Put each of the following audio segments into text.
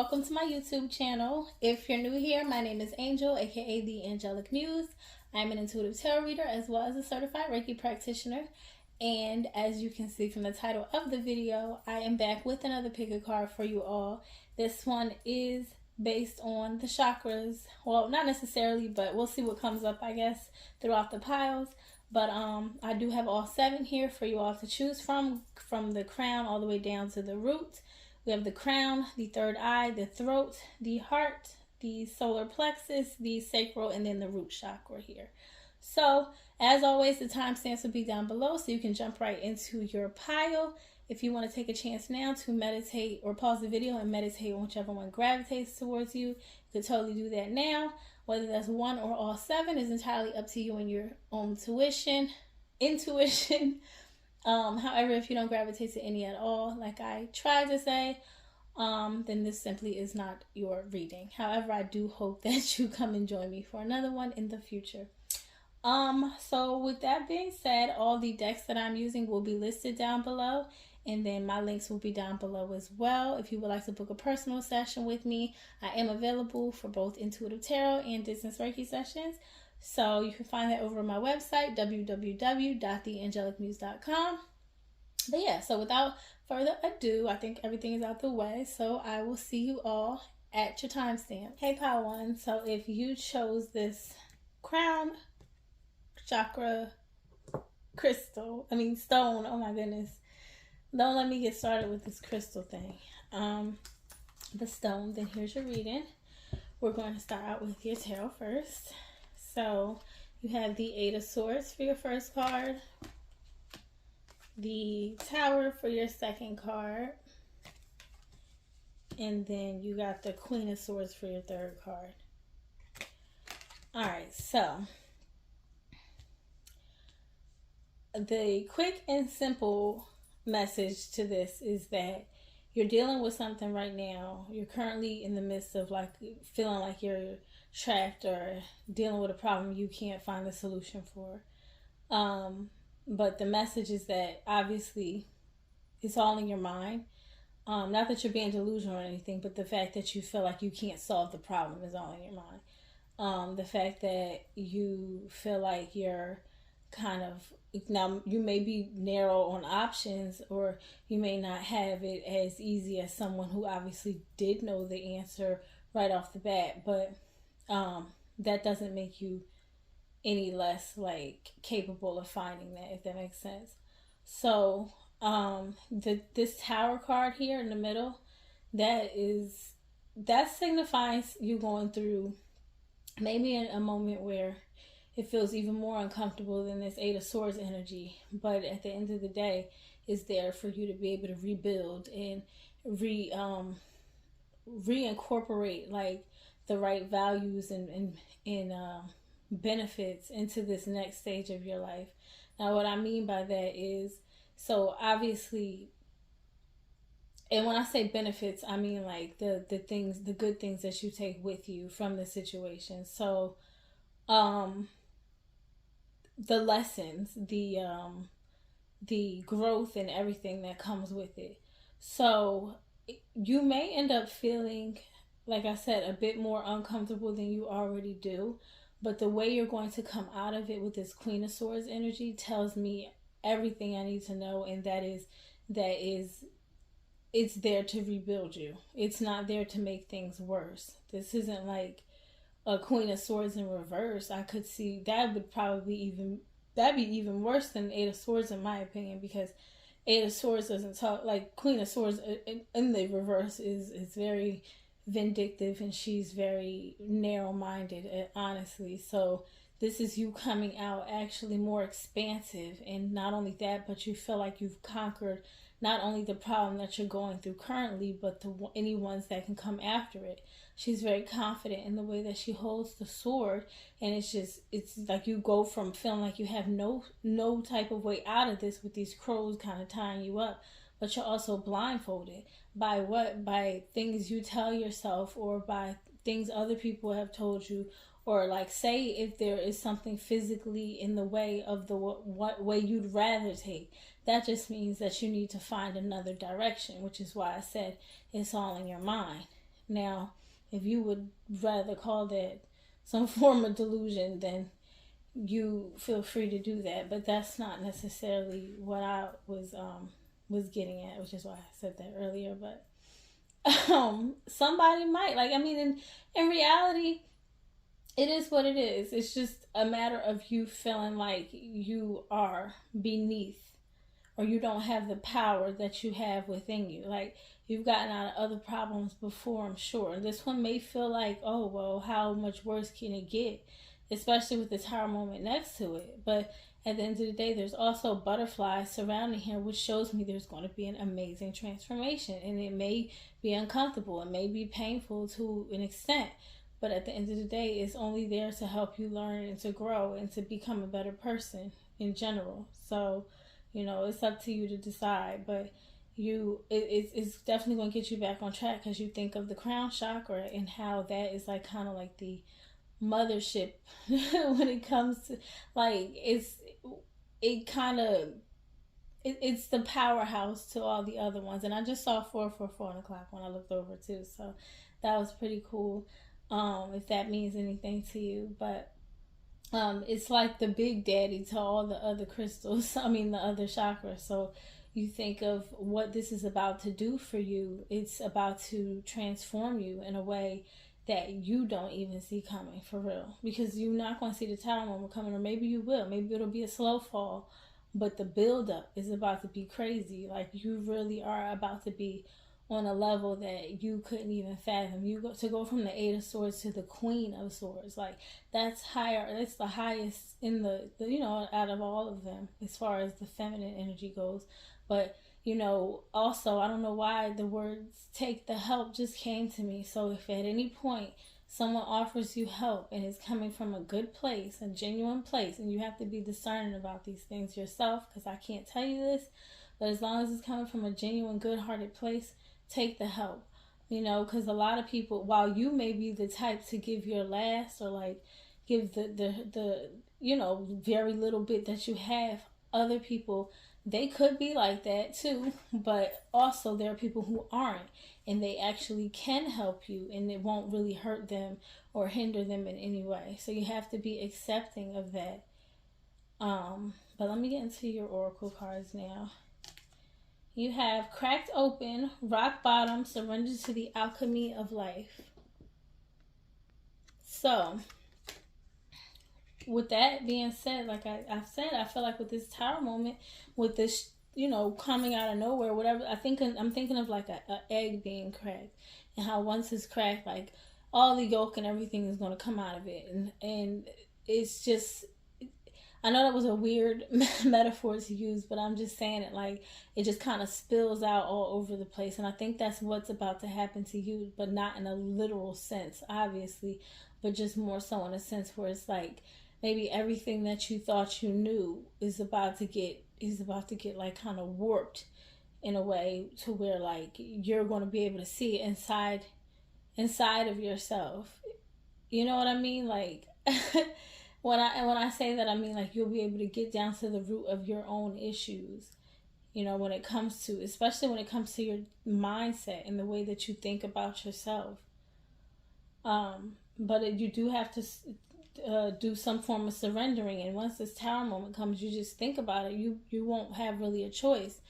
welcome to my YouTube channel. If you're new here, my name is Angel, aka the Angelic Muse. I'm an intuitive tarot reader as well as a certified Reiki practitioner. And as you can see from the title of the video, I am back with another pick a card for you all. This one is based on the chakras. Well, not necessarily, but we'll see what comes up, I guess, throughout the piles. But I do have all 7 here for you all to choose from the crown all the way down to the root. We have the crown, the third eye, the throat, the heart, the solar plexus, the sacral, and then the root chakra here. So, as always, the timestamps will be down below so you can jump right into your pile. If you want to take a chance now to meditate or pause the video and meditate on whichever one gravitates towards you, you can totally do that now. Whether that's 1 or all 7 is entirely up to you and your own intuition. However, if you don't gravitate to any at all, like I tried to say, then this simply is not your reading. However, I do hope that you come and join me for another one in the future. So with that being said, all the decks that I'm using will be listed down below, and then my links will be down below as well. If you would like to book a personal session with me, I am available for both intuitive tarot and distance Reiki sessions. So you can find that over on my website, www.theangelicmuse.com. But yeah, so without further ado, I think everything is out the way. So I will see you all at your timestamp. Hey, Pile 1. So if you chose this crown, chakra, stone, oh my goodness. Don't let me get started with this crystal thing. The stone, then here's your reading. We're going to start out with your tarot first. So you have the 8 of Swords for your first card, the Tower for your second card, and then you got the Queen of Swords for your third card. Alright, so the quick and simple message to this is that you're dealing with something right now. You're currently in the midst of feeling like you're trapped or dealing with a problem you can't find a solution for. But the message is that obviously it's all in your mind. Not that you're being delusional or anything, but the fact that you feel like you can't solve the problem is all in your mind. The fact that you feel like you're now you may be narrow on options, or you may not have it as easy as someone who obviously did know the answer right off the bat, but that doesn't make you any less capable of finding that, if that makes sense. So this Tower card here in the middle, that signifies you going through maybe a moment where it feels even more uncomfortable than this 8 of Swords energy. But at the end of the day, it's there for you to be able to rebuild and reincorporate the right values and benefits into this next stage of your life. Now, what I mean by that is, so obviously, and when I say benefits, I mean the good things that you take with you from the situation. So, the lessons, the growth and everything that comes with it. So you may end up feeling, like I said, a bit more uncomfortable than you already do, but the way you're going to come out of it with this Queen of Swords energy tells me everything I need to know, and it's there to rebuild you. It's not there to make things worse. This isn't like a Queen of Swords in reverse. I could see that would probably that'd be even worse than 8 of Swords in my opinion, because 8 of Swords doesn't talk Queen of Swords in the reverse is very vindictive, and she's very narrow-minded, honestly. So this is you coming out actually more expansive, and not only that, but you feel like you've conquered not only the problem that you're going through currently, but any ones that can come after it. She's very confident in the way that she holds the sword, and it's like you go from feeling like you have no type of way out of this with these crows kind of tying you up, but you're also blindfolded by what? By things you tell yourself, or by things other people have told you, or say if there is something physically in the way of what way you'd rather take. That just means that you need to find another direction, which is why I said it's all in your mind. Now, if you would rather call that some form of delusion, then you feel free to do that. But that's not necessarily what I was getting at, which is why I said that earlier. But somebody might, like, I mean, in reality, it is what it is. It's just a matter of you feeling like you are beneath, or you don't have the power that you have within you. Like, you've gotten out of other problems before, I'm sure. And this one may feel like, oh, well, how much worse can it get? Especially with the tower moment next to it. But at the end of the day, there's also butterflies surrounding here, which shows me there's going to be an amazing transformation. And it may be uncomfortable. It may be painful to an extent. But at the end of the day, it's only there to help you learn and to grow and to become a better person in general. So, you know, it's up to you to decide. But it's definitely going to get you back on track, because you think of the crown chakra and how that is like kind of like the mothership when it comes to, like, it's the powerhouse to all the other ones. And I just saw 444 on the clock when I looked over too, so that was pretty cool. If that means anything to you. But it's like the big daddy to all the other crystals, I mean the other chakras. So you think of what this is about to do for you. It's about to transform you in a way that you don't even see coming, for real. Because you're not going to see the tower moment coming, or maybe you will. Maybe it'll be a slow fall, but the build-up is about to be crazy. Like, you really are about to be on a level that you couldn't even fathom. To go from the Eight of Swords to the Queen of Swords, like, that's higher. That's the highest in the you know, out of all of them as far as the feminine energy goes. But, you know, also, I don't know why the words take the help just came to me. So if at any point someone offers you help and it's coming from a good place, a genuine place, and you have to be discerning about these things yourself, because I can't tell you this, but as long as it's coming from a genuine, good-hearted place, take the help. You know, because a lot of people, while you may be the type to give your last, or like give the you know, very little bit that you have, other people, they could be like that too. But also there are people who aren't, and they actually can help you, and it won't really hurt them or hinder them in any way. So you have to be accepting of that. But let me get into your oracle cards now. You have cracked open, rock bottom, surrender to the alchemy of life. So, with that being said, like I've said, I feel like with this tower moment, with this, you know, coming out of nowhere, whatever, I'm thinking of like a egg being cracked, and how once it's cracked, like, all the yolk and everything is going to come out of it. And it's just, I know that was a weird metaphor to use, but I'm just saying it, like, it just kind of spills out all over the place. And I think that's what's about to happen to you, but not in a literal sense, obviously, but just more so in a sense where it's like, maybe everything that you thought you knew is about to get like kind of warped in a way to where, like, you're going to be able to see it inside of yourself. You know what I mean? Like, when I say that, I mean, like, you'll be able to get down to the root of your own issues. You know, especially when it comes to your mindset and the way that you think about yourself. But you do have to do some form of surrendering. And once this tower moment comes, you just think about it. You won't have really a choice.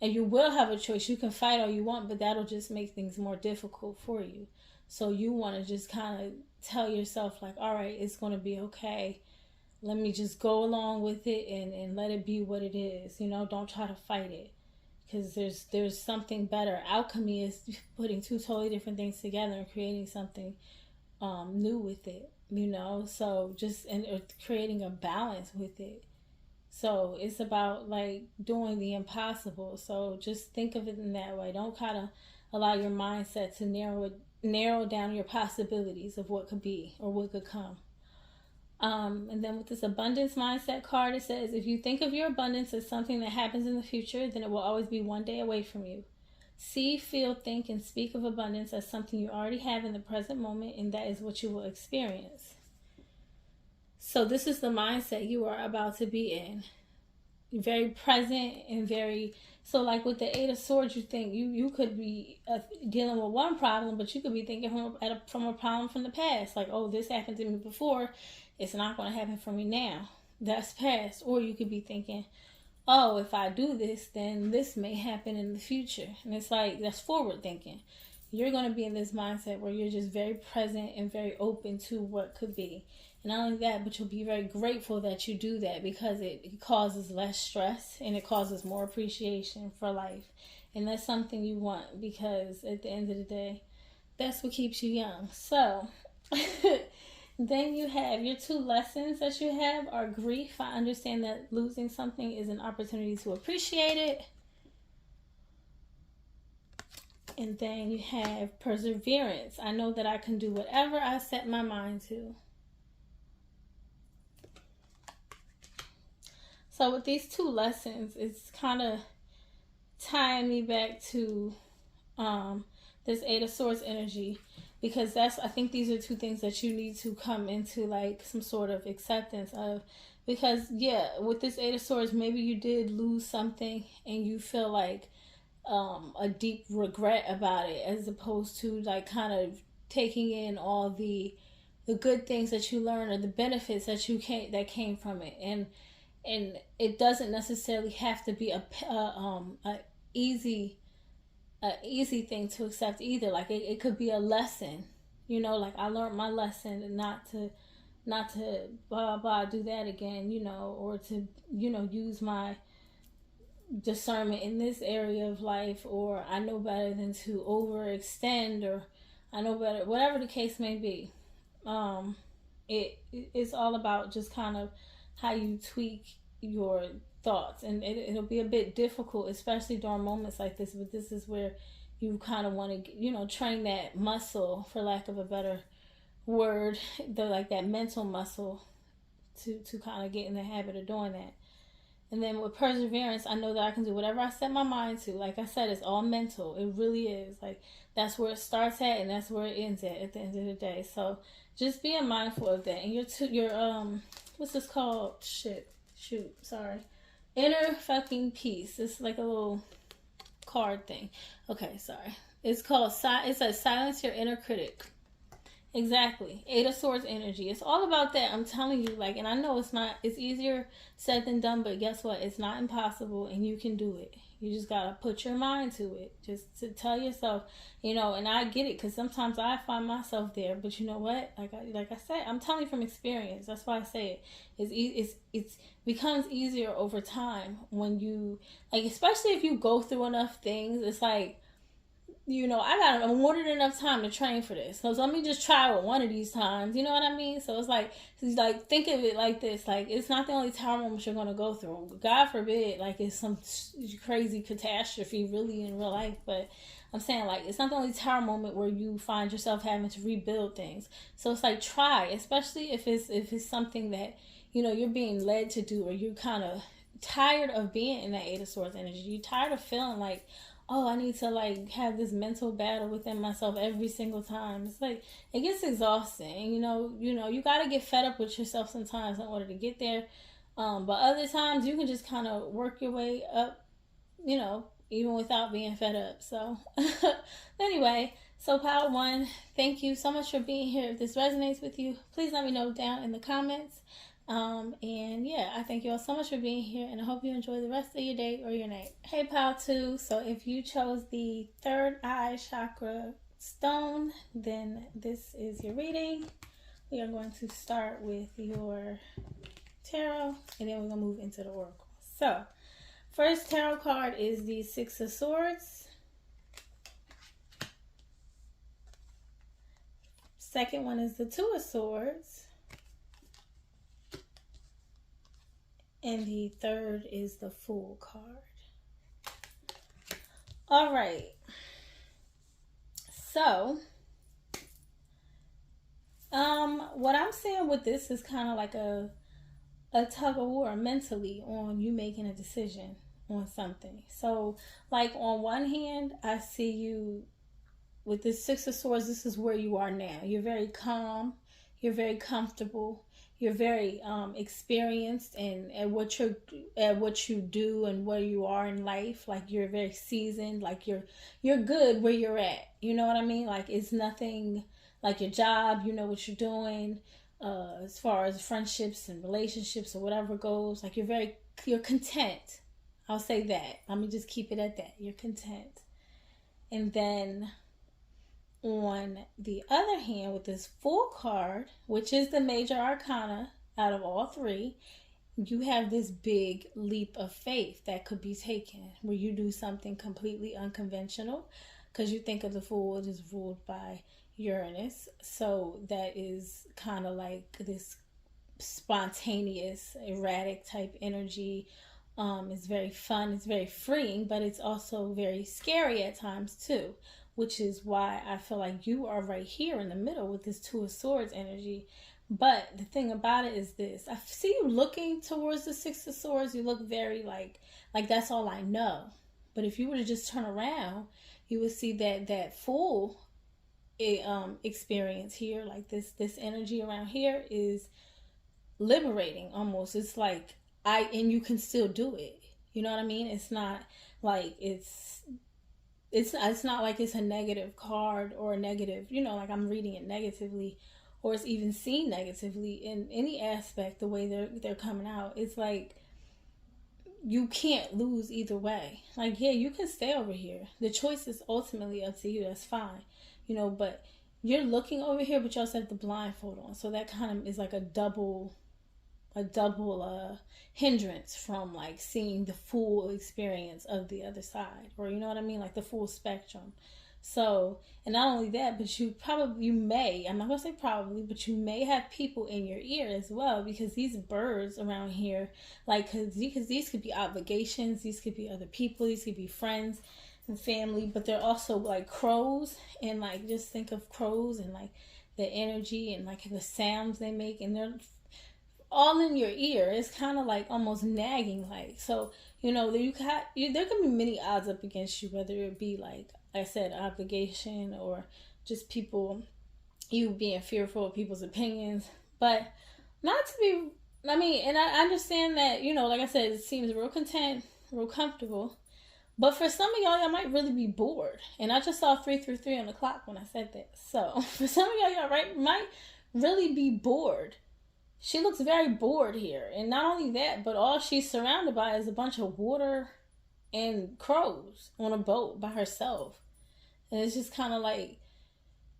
And you will have a choice. You can fight all you want, but that'll just make things more difficult for you. So you want to just kind of tell yourself, like, all right, it's going to be okay. Let me just go along with it and let it be what it is. You know, don't try to fight it, because there's something better. Alchemy is putting two totally different things together and creating something new with it, you know. So just creating a balance with it. So it's about, like, doing the impossible. So just think of it in that way. Don't kind of allow your mindset to narrow down your possibilities of what could be or what could come. And then with this abundance mindset card, it says, if you think of your abundance as something that happens in the future, then it will always be one day away from you. See, feel, think, and speak of abundance as something you already have in the present moment, and that is what you will experience. So this is the mindset you are about to be in. very present and very, so like with the Eight of Swords, you think you could be dealing with one problem, but you could be thinking from a problem from the past, like, oh, this happened to me before, it's not going to happen for me now. That's past. Or you could be thinking, oh, if I do this, then this may happen in the future. And it's like, that's forward thinking. You're going to be in this mindset where you're just very present and very open to what could be. And not only that, but you'll be very grateful that you do that, because it causes less stress and it causes more appreciation for life. And that's something you want, because at the end of the day, that's what keeps you young. So then you have your two lessons that you have are grief. I understand that losing something is an opportunity to appreciate it. And then you have perseverance. I know that I can do whatever I set my mind to. So with these two lessons, it's kind of tying me back to this Eight of Swords energy, because I think these are two things that you need to come into like some sort of acceptance of. Because yeah, with this Eight of Swords, maybe you did lose something and you feel like a deep regret about it, as opposed to like kind of taking in all the good things that you learned or the benefits that came from it. And it doesn't necessarily have to be a easy thing to accept either. Like it could be a lesson, like I learned my lesson, and not to blah blah do that again, or to use my discernment in this area of life, or I know better than to overextend, or I know better, whatever the case may be. It's all about just kind of how you tweak your thoughts, and it'll be a bit difficult, especially during moments like this, but this is where you kind of want to train that muscle, for lack of a better word, that mental muscle to kind of get in the habit of doing that. And then with perseverance, I know that I can do whatever I set my mind to. Like I said, it's all mental. It really is. Like, that's where it starts at, and that's where it ends at the end of the day. So just being mindful of that. And your what's this called? Inner fucking peace. It's like a little card thing. Okay, sorry. It's called, it says silence your inner critic. Exactly. Eight of Swords energy. It's all about that. I'm telling you, and I know it's easier said than done, but guess what? It's not impossible, and you can do it. You just gotta put your mind to it. Just to tell yourself, and I get it, because sometimes I find myself there, but you know what? Like I said, I'm telling you from experience. That's why I say it. It's becomes easier over time when you, especially if you go through enough things. It's like, I got more than enough time to train for this. So let me just try it one of these times. You know what I mean? So it's like think of it like this. It's not the only tower moments you're going to go through. God forbid, it's some crazy catastrophe really in real life. But I'm saying, it's not the only tower moment where you find yourself having to rebuild things. So it's try, especially if it's something that, you're being led to do, or you're kind of tired of being in that Eight of Swords energy. You're tired of feeling like, oh, I need to have this mental battle within myself every single time. It's it gets exhausting. You got to get fed up with yourself sometimes in order to get there. But other times you can just kind of work your way up, even without being fed up. So anyway, so Power One, thank you so much for being here. If this resonates with you, please let me know down in the comments. And yeah, I thank you all so much for being here, and I hope you enjoy the rest of your day or your night. Hey, Pal 2. So if you chose the third eye chakra stone, then this is your reading. We are going to start with your tarot, and then we're going to move into the oracle. So first tarot card is the Six of Swords. Second one is the Two of Swords. And the third is the Fool card. All right. So, what I'm saying with this is kind of like a tug of war mentally on you making a decision on something. So, on one hand, I see you with this Six of Swords. This is where you are now. You're very calm. You're very comfortable. you're very experienced at what you do and where you are in life. Like you're very seasoned. Like you're good where you're at. You know what I mean? Like it's nothing like your job. You know what you're doing. As far as friendships and relationships or whatever goes, like you're content. I'll say that. Let me just keep it at that. You're content. And then on the other hand, with this Fool card, which is the major arcana out of all three, you have this big leap of faith that could be taken where you do something completely unconventional, because you think of the Fool is ruled by Uranus. So that is kind of like this spontaneous, erratic type energy. It's very fun, it's very freeing, but it's also very scary at times too, which is why I feel like you are right here in the middle with this Two of Swords energy. But the thing about it is this: I see you looking towards the Six of Swords. You look very like that's all I know. But if you were to just turn around, you would see that Fool experience here, like this energy around here is liberating almost. It's like and you can still do it. You know what I mean? It's not like it's not like it's a negative card or a negative, like I'm reading it negatively, or it's even seen negatively in any aspect. The way they're coming out, it's like you can't lose either way. Like, yeah, you can stay over here. The choice is ultimately up to you. That's fine, but you're looking over here, but you also have the blindfold on, so that kind of is like a double hindrance from like seeing the full experience of the other side, or you know what I mean, like the full spectrum. So, and not only that, but you may, I'm not gonna say probably, but you may have people in your ear as well, because these birds around here, like, because these could be obligations, these could be other people, these could be friends and family, but they're also like crows, and like just think of crows and like the energy and like the sounds they make, and they're all in your ear. It's kind of like almost nagging, like, so there can be many odds up against you, whether it be like I said, obligation, or just people, you being fearful of people's opinions. But not to be, and I understand that, like I said, it seems real content, real comfortable. But for some of y'all might really be bored. And I just saw 333 on the clock when I said that. So for some of y'all might really be bored. She looks very bored here. And not only that, but all she's surrounded by is a bunch of water and crows on a boat by herself. And it's just kind of like,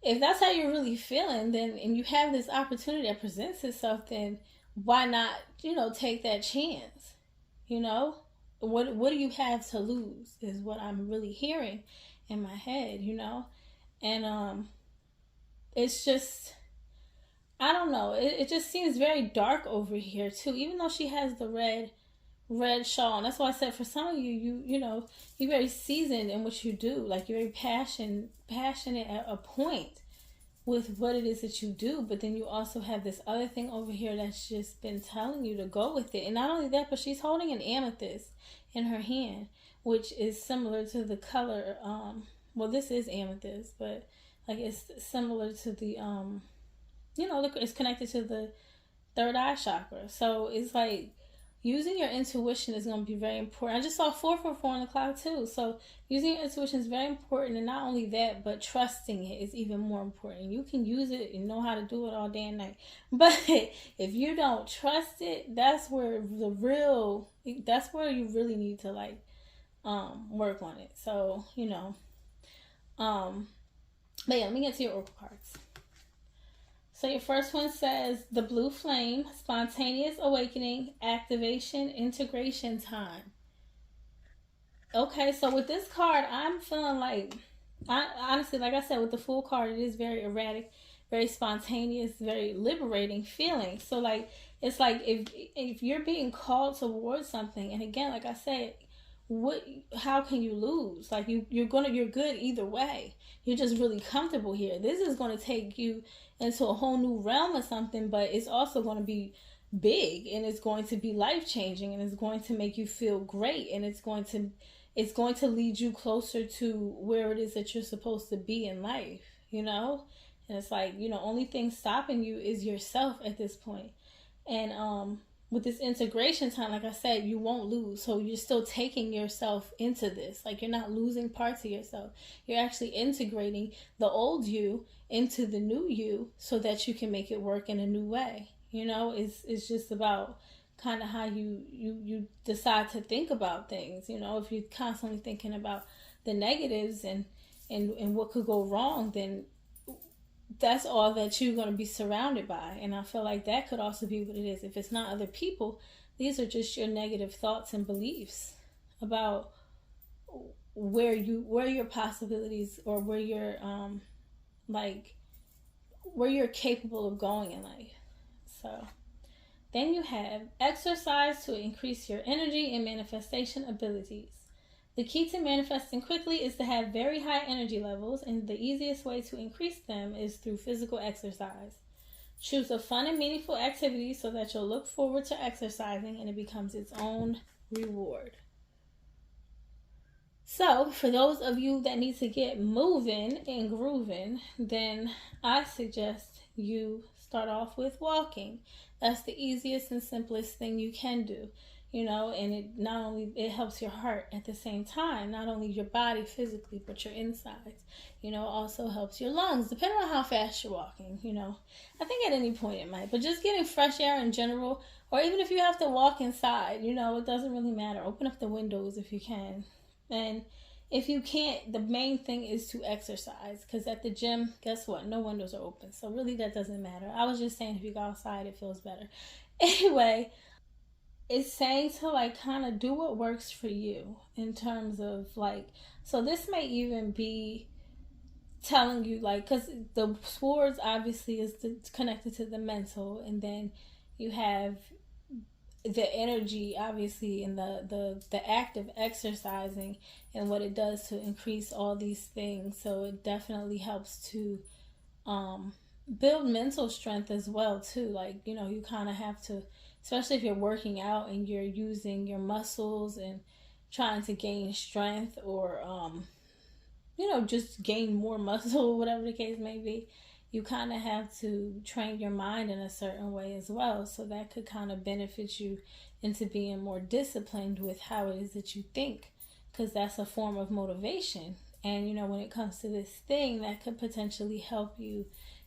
if that's how you're really feeling, then, and you have this opportunity that presents itself, then why not, take that chance? What do you have to lose is what I'm really hearing in my head, And it's just, I don't know. It just seems very dark over here too, even though she has the red shawl. And that's why I said, for some of you, you're very seasoned in what you do. Like, you're very passionate at a point with what it is that you do. But then you also have this other thing over here that's just been telling you to go with it. And not only that, but she's holding an amethyst in her hand, which is similar to the color. Well, this is amethyst, but like it's similar to the it's connected to the third eye chakra. So it's like using your intuition is going to be very important. I just saw 444 on the clock too. So using your intuition is very important. And not only that, but trusting it is even more important. You can use it and know how to do it all day and night. But if you don't trust it, that's where you really need to work on it. So, but yeah, let me get to your oracle cards. So your first one says the blue flame, spontaneous awakening, activation, integration time. Okay, so with this card, I'm feeling like, honestly, like I said, with the Fool card, it is very erratic, very spontaneous, very liberating feeling. So like, it's like if you're being called towards something, and again, like I said, how can you lose? Like you're good either way. You're just really comfortable here. This is going to take you into a whole new realm of something, but it's also going to be big, and it's going to be life-changing, and it's going to make you feel great, and it's going to lead you closer to where it is that you're supposed to be in life, And it's like, only thing stopping you is yourself at this point. And with this integration time, like I said, you won't lose. So you're still taking yourself into this. Like, you're not losing parts of yourself. You're actually integrating the old you into the new you so that you can make it work in a new way. You know, it's just about kind of how you decide to think about things. You know, if you're constantly thinking about the negatives and what could go wrong, then that's all that you're going to be surrounded by. And I feel like that could also be what it is. If it's not other people, these are just your negative thoughts and beliefs about where your possibilities, or where you're where you're capable of going in life. So then you have exercise to increase your energy and manifestation abilities. The key to manifesting quickly is to have very high energy levels, and the easiest way to increase them is through physical exercise. Choose a fun and meaningful activity so that you'll look forward to exercising and it becomes its own reward. So, for those of you that need to get moving and grooving, then I suggest you start off with walking. That's the easiest and simplest thing you can do. You know, and it not only it helps your heart at the same time, not only your body physically, but your insides. You know, also helps your lungs, depending on how fast you're walking. You know, I think at any point it might, but just getting fresh air in general, or even if you have to walk inside, you know, it doesn't really matter. Open up the windows if you can, and if you can't, the main thing is to exercise, because at the gym, guess what? No windows are open, so really that doesn't matter. I was just saying, if you go outside, it feels better. Anyway, it's saying to like kind of do what works for you in terms of like, so this may even be telling you like, because the swords obviously is connected to the mental, and then you have the energy obviously, and the act of exercising and what it does to increase all these things. So it definitely helps to build mental strength as well too. Like, you know, you kind of have to, especially if you're working out and you're using your muscles and trying to gain strength, or you know, just gain more muscle, whatever the case may be, you kind of have to train your mind in a certain way as well. So that could kind of benefit you into being more disciplined with how it is that you think, because that's a form of motivation. And, you know, when it comes to this thing, that could potentially help you,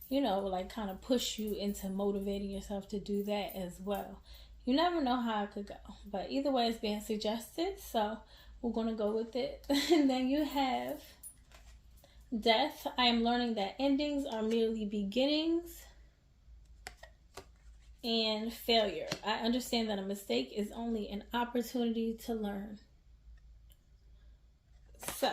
you know, like kind of push you into motivating yourself to do that as well. You never know how it could go, but either way it's being suggested, so we're going to go with it. And then you have death. I am learning that endings are merely beginnings. And failure. I understand that a mistake is only an opportunity to learn. So,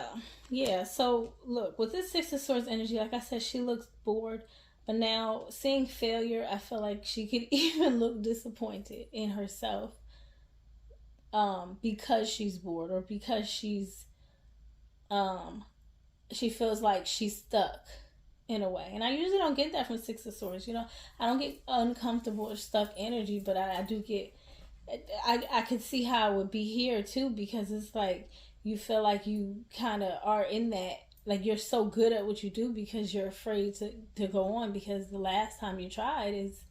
yeah, so look, with this Six of Swords energy, like I said, she looks bored. But now, seeing failure, I feel like she could even look disappointed in herself, because she's bored, or because she feels like she's stuck in a way. And I usually don't get that from Six of Swords. You know, I don't get uncomfortable or stuck energy, but I do get, I could see how it would be here too, because it's like you feel like you kind of are in that, like you're so good at what you do because you're afraid to go on, because the last time you tried is,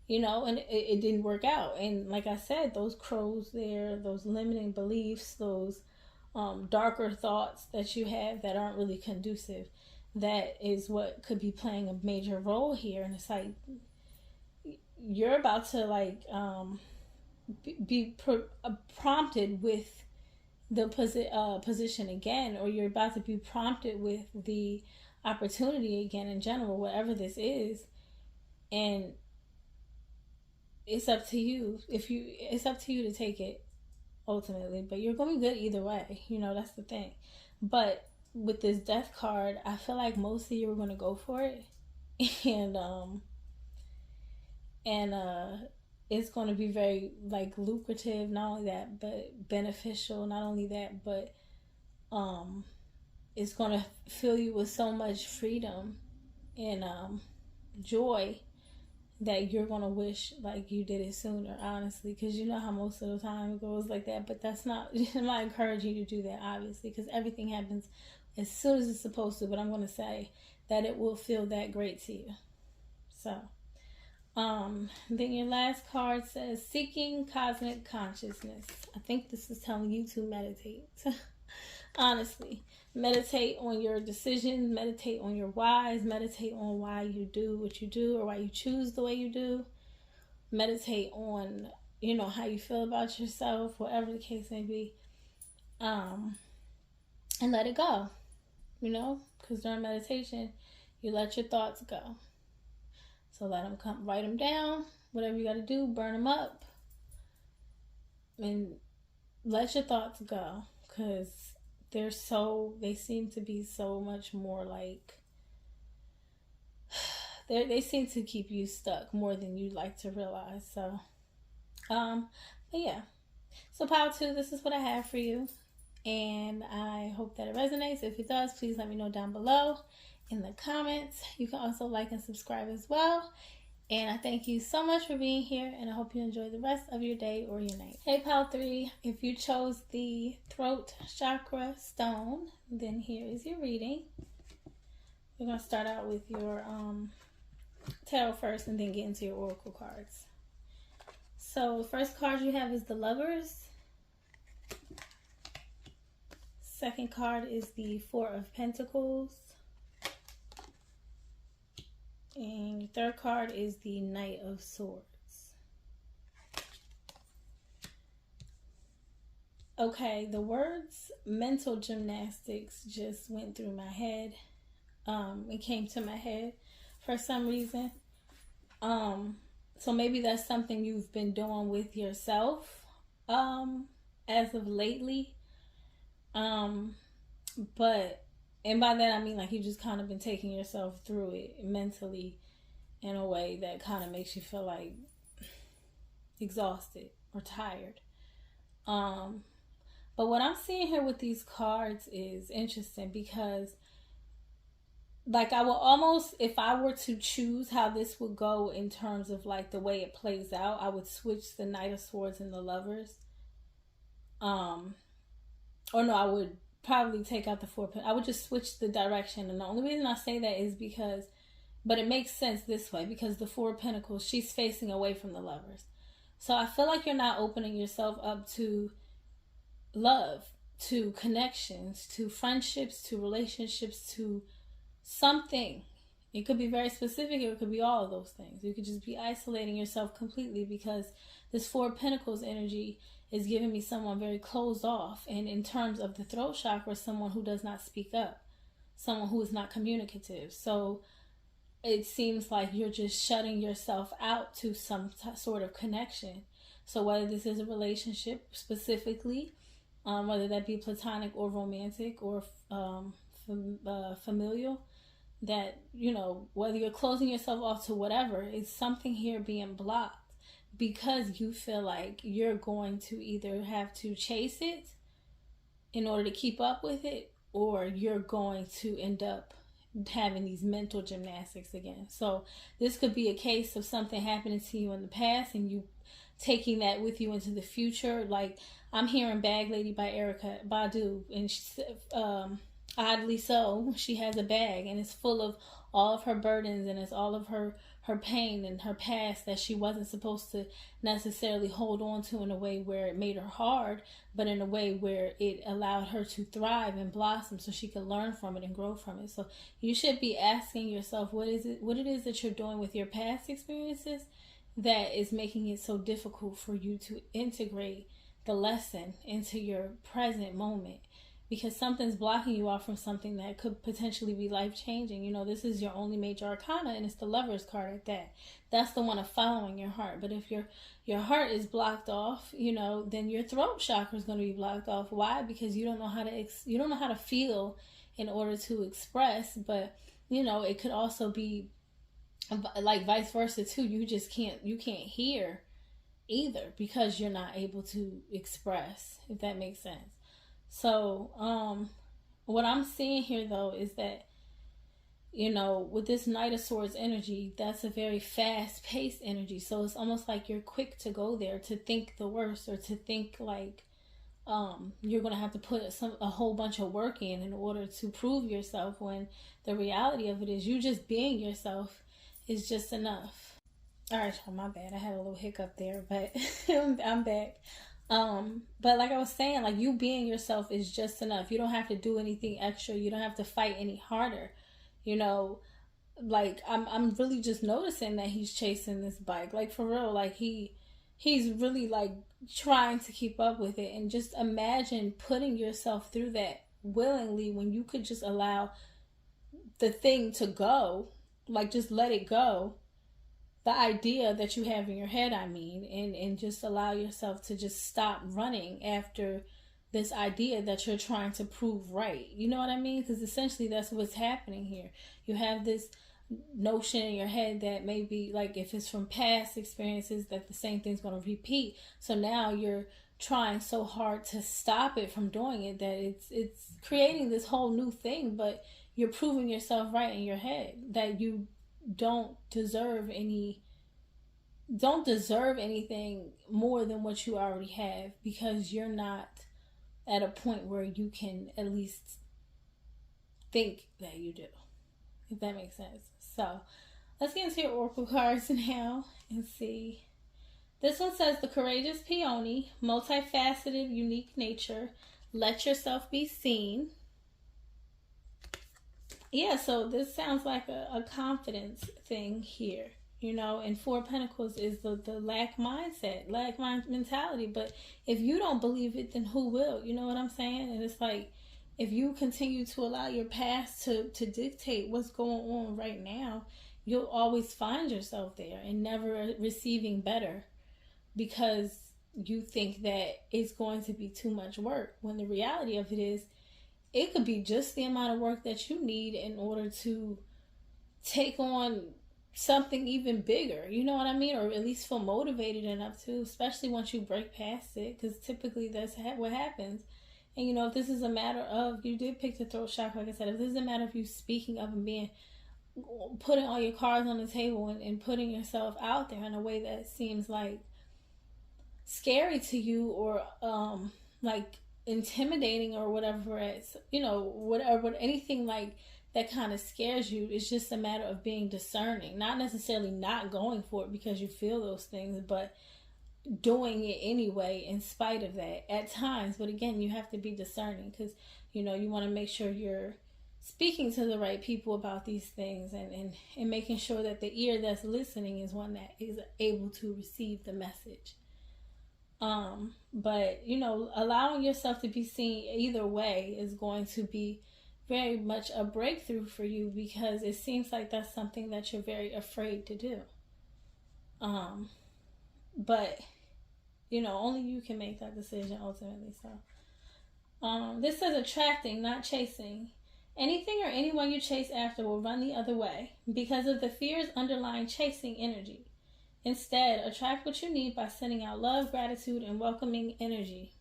you know, and it didn't work out. And like I said, those crows there, those limiting beliefs, those darker thoughts that you have that aren't really conducive, that is what could be playing a major role here. And it's like you're about to like be prompted with the position again, or you're about to be prompted with the opportunity again in general, whatever this is. And it's up to you. It's up to you to take it ultimately, but you're gonna be good either way. You know, that's the thing. But with this death card, I feel like most of you are gonna go for it, and it's going to be very like lucrative, not only that, but beneficial. Not only that, but it's going to fill you with so much freedom and joy that you're going to wish like you did it sooner, honestly, because you know how most of the time it goes like that. But that's not, I'm not encouraging you to do that, obviously, because everything happens as soon as it's supposed to. But I'm going to say that it will feel that great to you. So Then your last card says seeking cosmic consciousness. I think this is telling you to meditate. Honestly, meditate on your decisions, meditate on your whys, meditate on why you do what you do or why you choose the way you do. Meditate on, how you feel about yourself, whatever the case may be. And let it go, because during meditation, you let your thoughts go. So let them come, write them down, whatever you got to do, burn them up, and let your thoughts go, because they seem to be so much more like, they seem to keep you stuck more than you'd like to realize. So, but yeah. So pile 2, this is what I have for you. And I hope that it resonates. If it does, please let me know down below in the comments. You can also like and subscribe as well. And I thank you so much for being here, and I hope you enjoy the rest of your day or your night. Hey, pile 3, if you chose the throat chakra stone, then here is your reading. We're going to start out with your tarot first and then get into your oracle cards. So the first card you have is the Lovers. Second card is the Four of Pentacles. And your third card is the Knight of Swords. Okay, the words mental gymnastics just went through my head. It came to my head for some reason. So maybe that's something you've been doing with yourself as of lately. And by that I mean like you just kind of been taking yourself through it mentally in a way that kind of makes you feel like exhausted or tired. But what I'm seeing here with these cards is interesting, because like I will almost, if I were to choose how this would go in terms of like the way it plays out, I would switch the Knight of Swords and the Lovers. Or no, I would probably take out the Four. I would just switch the direction. And the only reason I say that is because, but it makes sense this way, because the Four of Pentacles, she's facing away from the Lovers. So I feel like you're not opening yourself up to love, to connections, to friendships, to relationships, to something. It could be very specific, or it could be all of those things. You could just be isolating yourself completely, because this Four of Pentacles energy is giving me someone very closed off. And in terms of the throat chakra, someone who does not speak up, someone who is not communicative. So it seems like you're just shutting yourself out to some sort of connection. So whether this is a relationship specifically, whether that be platonic or romantic or familial, that, whether you're closing yourself off to whatever, it's something here being blocked, because you feel like you're going to either have to chase it in order to keep up with it, or you're going to end up having these mental gymnastics again. So this could be a case of something happening to you in the past and you taking that with you into the future. Like I'm hearing Bag Lady by Erykah Badu, and she, oddly so, she has a bag and it's full of all of her burdens, and it's all of her pain and her past that she wasn't supposed to necessarily hold on to in a way where it made her hard, but in a way where it allowed her to thrive and blossom so she could learn from it and grow from it. So you should be asking yourself what it is that you're doing with your past experiences that is making it so difficult for you to integrate the lesson into your present moment, because something's blocking you off from something that could potentially be life-changing. This is your only major arcana, and it's the Lover's card at that. That's the one of following your heart. But if your heart is blocked off, then your throat chakra is going to be blocked off. Why? Because you don't know how to feel in order to express. But it could also be like vice versa too. You can't hear either, because you're not able to express, if that makes sense. So, what I'm seeing here though is that, with this Knight of Swords energy, that's a very fast paced energy. So it's almost like you're quick to go there, to think the worst, or to think like, you're going to have to put a whole bunch of work in order to prove yourself, when the reality of it is you just being yourself is just enough. All right, y'all, my bad. I had a little hiccup there, but I'm back. But like I was saying, like you being yourself is just enough. You don't have to do anything extra. You don't have to fight any harder. You know, like I'm really just noticing that he's chasing this bike. Like for real, like he's really like trying to keep up with it. And just imagine putting yourself through that willingly when you could just allow the thing to go, like just let it go, the idea that you have in your head, I mean, and just allow yourself to just stop running after this idea that you're trying to prove right. You know what I mean? Because essentially that's what's happening here. You have this notion in your head that maybe, like, if it's from past experiences, that the same thing's going to repeat. So now you're trying so hard to stop it from doing it that it's creating this whole new thing, but you're proving yourself right in your head that you don't deserve any don't deserve anything more than what you already have, because you're not at a point where you can at least think that you do, if that makes sense. So let's get into your oracle cards now and see. This one says the courageous peony, multifaceted, unique nature, let yourself be seen. Yeah, so this sounds like a confidence thing here. You know, and Four of Pentacles is the lack mindset, lack mentality. But if you don't believe it, then who will? You know what I'm saying? And it's like, if you continue to allow your past to dictate what's going on right now, you'll always find yourself there and never receiving better, because you think that it's going to be too much work, when the reality of it is, it could be just the amount of work that you need in order to take on something even bigger. You know what I mean? Or at least feel motivated enough to, especially once you break past it, because typically that's what happens. And you know, if this is a matter of, you did pick the throat chakra, like I said, if this is a matter of you speaking up and being, putting all your cards on the table and putting yourself out there in a way that seems like scary to you, or like intimidating, or whatever, it's, you know, whatever, anything like that kind of scares you, it's just a matter of being discerning, not necessarily not going for it because you feel those things, but doing it anyway in spite of that at times. But again, you have to be discerning, because you know, you want to make sure you're speaking to the right people about these things, and making sure that the ear that's listening is one that is able to receive the message. But you know, allowing yourself to be seen either way is going to be very much a breakthrough for you, because it seems like that's something that you're very afraid to do. But you know, only you can make that decision ultimately. So this says attracting, not chasing. Anything or anyone you chase after will run the other way because of the fears underlying chasing energy. Instead, attract what you need by sending out love, gratitude, and welcoming energy.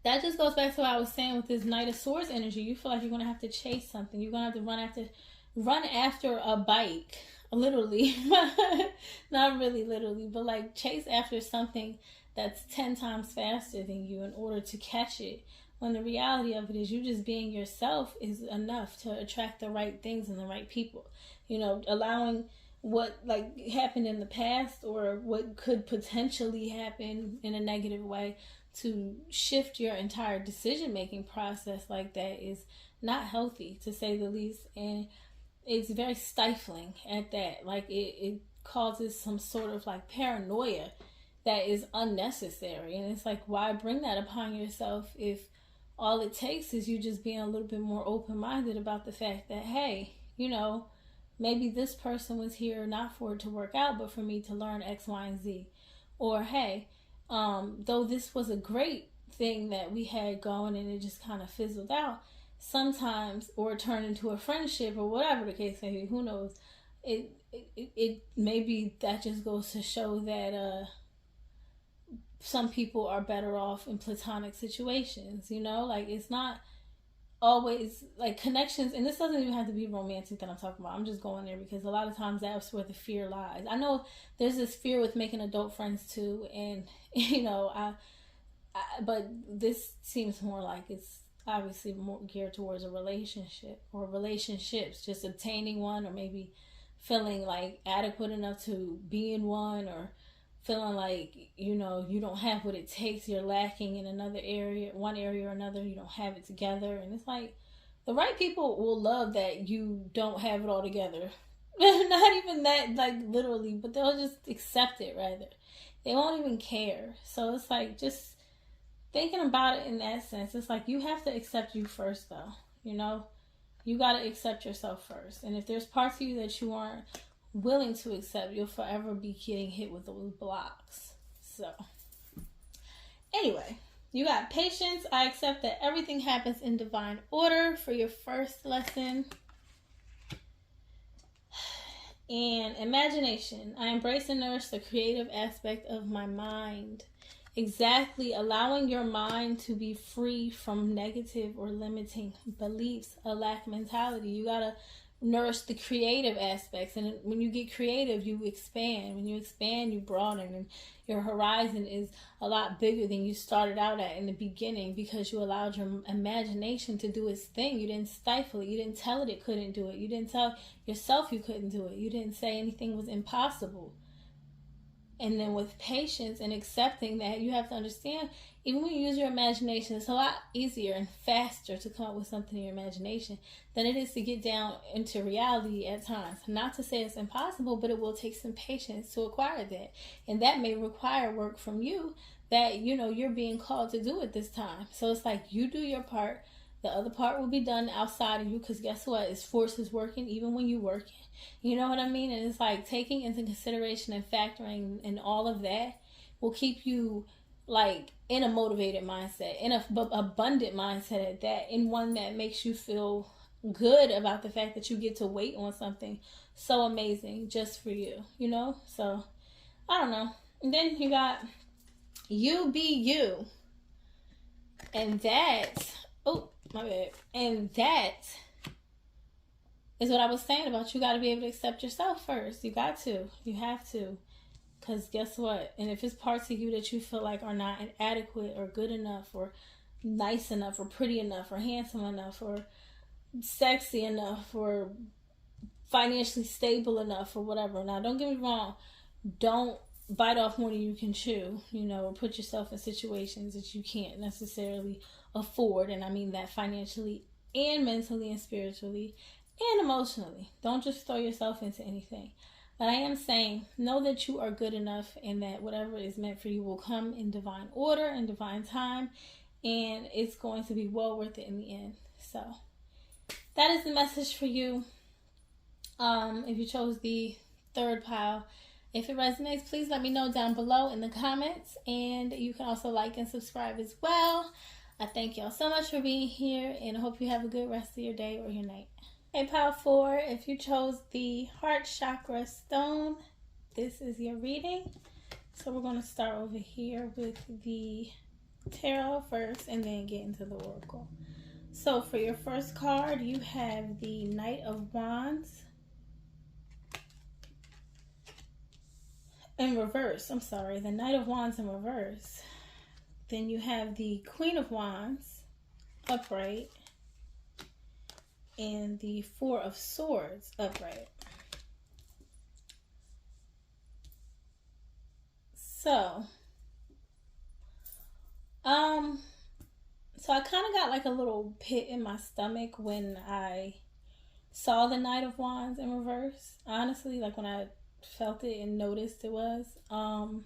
That just goes back to what I was saying with this Knight of Swords energy. You feel like you're going to have to chase something. You're going to have to run after a bike, literally. Not really literally, but like chase after something that's 10 times faster than you in order to catch it. When the reality of it is, you just being yourself is enough to attract the right things and the right people. You know, allowing what like happened in the past, or what could potentially happen in a negative way, to shift your entire decision making process like that is not healthy, to say the least. And it's very stifling at that. Like it causes some sort of like paranoia that is unnecessary. And it's like, why bring that upon yourself if all it takes is you just being a little bit more open-minded about the fact that, hey, you know, maybe this person was here not for it to work out, but for me to learn X, Y, and Z. Or, hey, though this was a great thing that we had going and it just kind of fizzled out sometimes, or turned into a friendship, or whatever the case may be, who knows, it maybe that just goes to show that some people are better off in platonic situations. You know, like it's not always like connections, and this doesn't even have to be romantic that I'm talking about. I'm just going there because a lot of times that's where the fear lies. I know there's this fear with making adult friends too, and you know, but this seems more like it's obviously more geared towards a relationship or relationships, just obtaining one, or maybe feeling like adequate enough to be in one, or feeling like, you don't have what it takes, you're lacking in another area, one area or another, you don't have it together. And it's like, the right people will love that you don't have it all together. Not even that, like, literally, but they'll just accept it, rather. They won't even care. So it's like, just thinking about it in that sense, it's like, you have to accept you first, though. You got to accept yourself first. And if there's parts of you that you aren't willing to accept, you'll forever be getting hit with those blocks. So, anyway, you got patience. I accept that everything happens in divine order for your first lesson. And imagination. I embrace and nourish the creative aspect of my mind. Exactly, allowing your mind to be free from negative or limiting beliefs, a lack mentality. You gotta nourish the creative aspects, and when you get creative, you expand. When you expand, you broaden, and your horizon is a lot bigger than you started out at in the beginning, because you allowed your imagination to do its thing. You didn't stifle it. You didn't tell it couldn't do it. You didn't tell yourself you couldn't do it. You didn't say anything was impossible. And then with patience and accepting that, you have to understand, even when you use your imagination, it's a lot easier and faster to come up with something in your imagination than it is to get down into reality at times. Not to say it's impossible, but it will take some patience to acquire that. And that may require work from you that, you're being called to do at this time. So it's like, you do your part. The other part will be done outside of you, because guess what? It's forces working even when you're working. You know what I mean? And it's like, taking into consideration and factoring and all of that will keep you like in a motivated mindset, in a abundant mindset at that, in one that makes you feel good about the fact that you get to wait on something so amazing just for you, So, I don't know. And then you got you be you. And that, oh, my bad. And that is what I was saying about, you got to be able to accept yourself first. You got to. You have to. Because guess what? And if it's parts of you that you feel like are not adequate or good enough or nice enough or pretty enough or handsome enough or sexy enough or financially stable enough or whatever. Now, don't get me wrong. Don't bite off more than you can chew, or put yourself in situations that you can't necessarily afford. And I mean that financially and mentally and spiritually and emotionally. Don't just throw yourself into anything. But I am saying, know that you are good enough, and that whatever is meant for you will come in divine order and divine time, and it's going to be well worth it in the end. So that is the message for you. If you chose the third pile, if it resonates, please let me know down below in the comments, and you can also like and subscribe as well. I thank y'all so much for being here, and I hope you have a good rest of your day or your night. Hey, pile 4, if you chose the heart chakra stone, this is your reading. So we're going to start over here with the tarot first and then get into the oracle. So for your first card, you have the Knight of Wands in reverse. I'm sorry, the Knight of Wands in reverse. Then you have the Queen of Wands upright and the Four of Swords upright. So I kind of got like a little pit in my stomach when I saw the Knight of Wands in reverse. Honestly, like when I felt it and noticed it was. And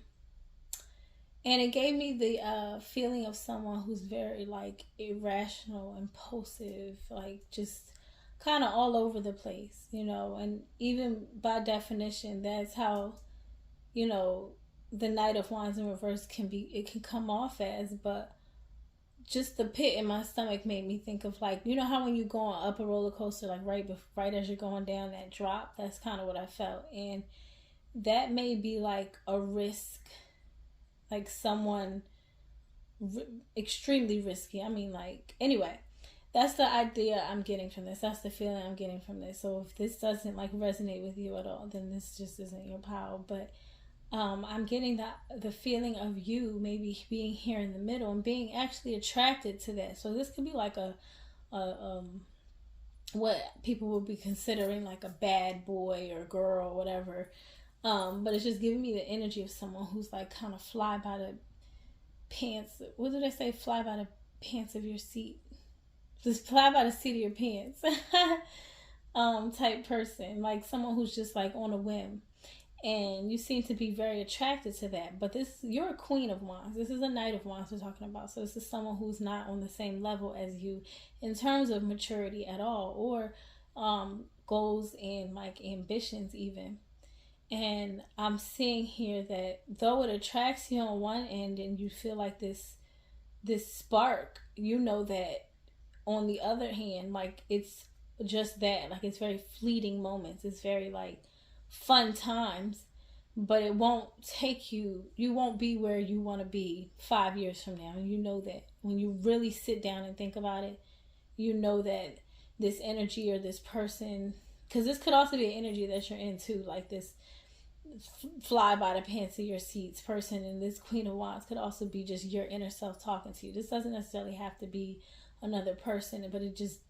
it gave me the feeling of someone who's very like irrational, impulsive, like just kind of all over the place, and even by definition, that's how, the Knight of Wands in reverse can come off as. But just the pit in my stomach made me think of, like, how when you go on up a roller coaster, like right as you're going down that drop, that's kind of what I felt. And that may be like a risk, like someone extremely risky. I mean, like, anyway, that's the idea I'm getting from this. That's the feeling I'm getting from this. So if this doesn't like resonate with you at all, then this just isn't your pile. But I'm getting the feeling of you maybe being here in the middle and being actually attracted to that. So this could be like a what people would be considering like a bad boy or girl or whatever. But it's just giving me the energy of someone who's like kind of fly by the pants. What do they say? Fly by the pants of your seat. Just fly by the seat of your pants. Type person. Like someone who's just like on a whim. And you seem to be very attracted to that. But you're a Queen of Wands. This is a Knight of Wands we're talking about. So this is someone who's not on the same level as you in terms of maturity at all, or goals and like ambitions even. And I'm seeing here that though it attracts you on one end and you feel like this spark, you know that on the other hand, like it's just that, like it's very fleeting moments. It's very like fun times, but it won't take you won't be where you want to be 5 years from now. And you know that when you really sit down and think about it, you know that this energy or this person, because this could also be an energy that you're into, like this fly by the pants of your seats person, and this Queen of Wands could also be just your inner self talking to you. This doesn't necessarily have to be another person, but it just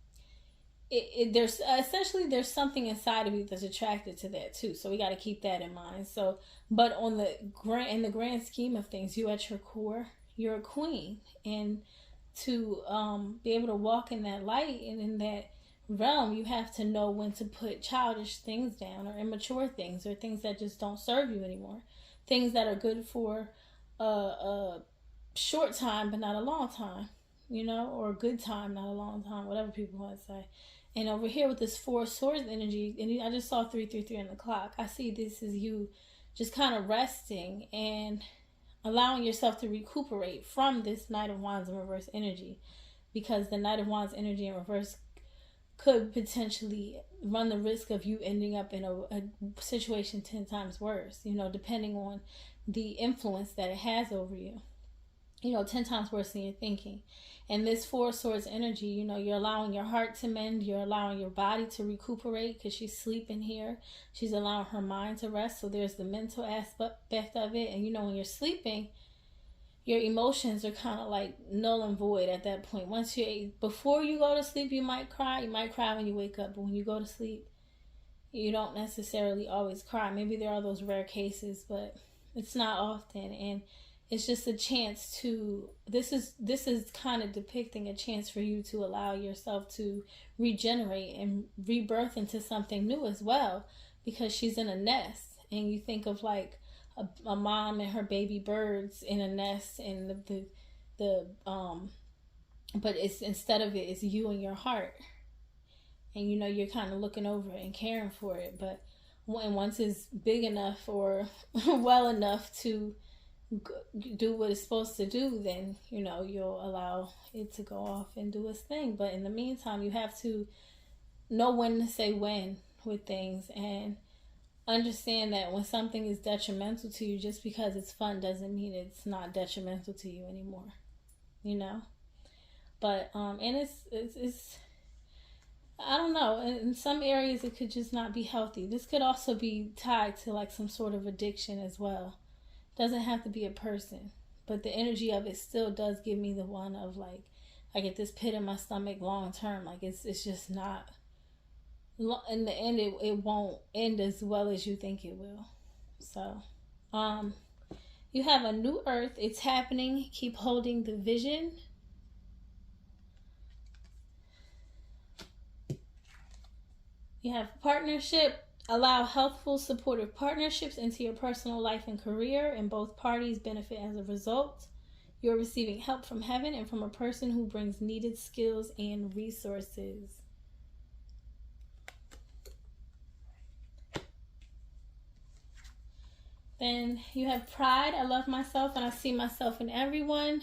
there's essentially there's something inside of you that's attracted to that too. So we got to keep that in mind. So, but on the grand scheme of things, you at your core, you're a queen, and to be able to walk in that light and in that realm, you have to know when to put childish things down or immature things or things that just don't serve you anymore. Things that are good for a short time but not a long time, or a good time, not a long time, whatever people want to say. And over here with this 4 swords energy, and I just saw 333 on the clock. I see this is you just kind of resting and allowing yourself to recuperate from this Knight of Wands in reverse energy, because the Knight of Wands energy in reverse could potentially run the risk of you ending up in a situation 10 times worse, depending on the influence that it has over you. 10 times worse than you're thinking. And this 4 swords energy, you're allowing your heart to mend. You're allowing your body to recuperate because she's sleeping here. She's allowing her mind to rest. So there's the mental aspect of it. And, when you're sleeping, your emotions are kind of like null and void at that point. Before you go to sleep, you might cry. You might cry when you wake up. But when you go to sleep, you don't necessarily always cry. Maybe there are those rare cases, but it's not often. And it's just a chance to, this is kind of depicting a chance for you to allow yourself to regenerate and rebirth into something new as well, because she's in a nest. And you think of like a mom and her baby birds in a nest, and but it's, instead of it's you and your heart, and you're kind of looking over it and caring for it. But once it's big enough or well enough to do what it's supposed to do, then you'll allow it to go off and do its thing. But in the meantime, you have to know when to say when with things, and understand that when something is detrimental to you, just because it's fun doesn't mean it's not detrimental to you anymore. But and it's I don't know, in some areas it could just not be healthy. This could also be tied to like some sort of addiction as well. Doesn't have to be a person, but the energy of it still does give me the one of like, I get this pit in my stomach long term. Like it's just not, in the end it won't end as well as you think it will. So you have a new earth. It's happening. Keep holding the vision. You have partnership. Allow healthful, supportive partnerships into your personal life and career, and both parties benefit as a result. You're receiving help from heaven and from a person who brings needed skills and resources. Then you have pride. I love myself and I see myself in everyone.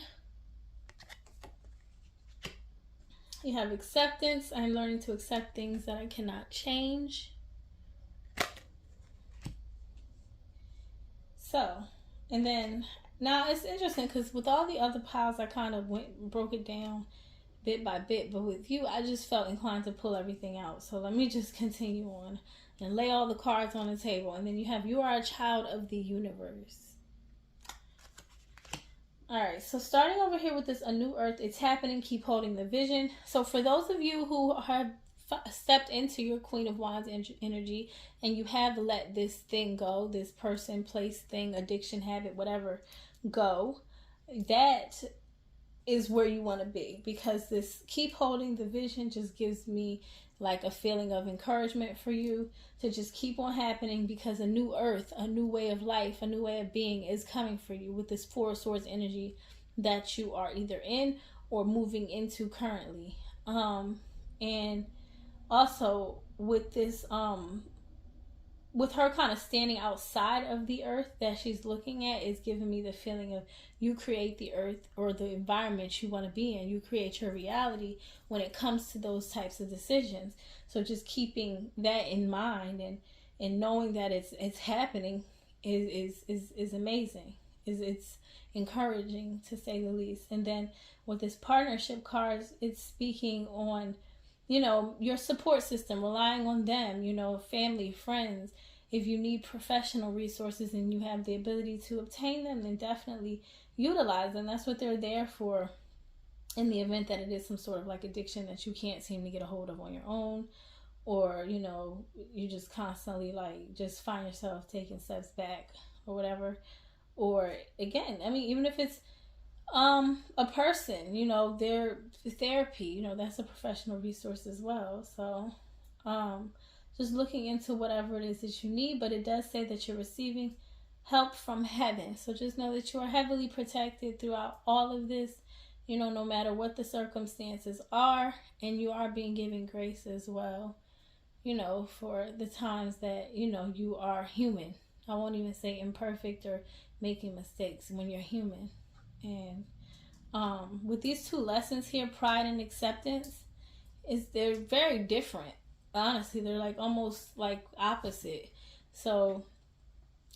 You have acceptance. I'm learning to accept things that I cannot change. So, and then now it's interesting because with all the other piles, I kind of broke it down bit by bit. But with you, I just felt inclined to pull everything out. So let me just continue on and lay all the cards on the table. And then you are a child of the universe. All right, so starting over here with this A New Earth, it's happening. Keep holding the vision. So for those of you who have stepped into your Queen of Wands energy, and you have let this thing go, this person, place, thing, addiction, habit, whatever, go, that is where you want to be. Because this keep holding the vision just gives me like a feeling of encouragement for you to just keep on happening, because a new earth, a new way of life, a new way of being is coming for you with this Four of Swords energy that you are either in or moving into currently. And also with this, with her kind of standing outside of the earth that she's looking at, is giving me the feeling of you create the earth or the environment you want to be in. You create your reality when it comes to those types of decisions. So just keeping that in mind and knowing that it's happening is amazing. It's encouraging, to say the least. And then with this partnership cards, it's speaking on, you know, your support system, relying on them, you know, family, friends. If you need professional resources and you have the ability to obtain them, then definitely utilize them. That's what they're there for, in the event that it is some sort of like addiction that you can't seem to get a hold of on your own, or, you know, you just constantly like just find yourself taking steps back or whatever. Or again, I mean, even if it's a person, you know, their therapy, you know, that's a professional resource as well. So just looking into whatever it is that you need. But it does say that you're receiving help from heaven, so just know that you are heavily protected throughout all of this, you know, no matter what the circumstances are. And you are being given grace as well, you know, for the times that, you know, you are human. I won't even say imperfect or making mistakes, when you're human. And with these two lessons here, pride and acceptance, they're very different. Honestly, they're like almost like opposite. So,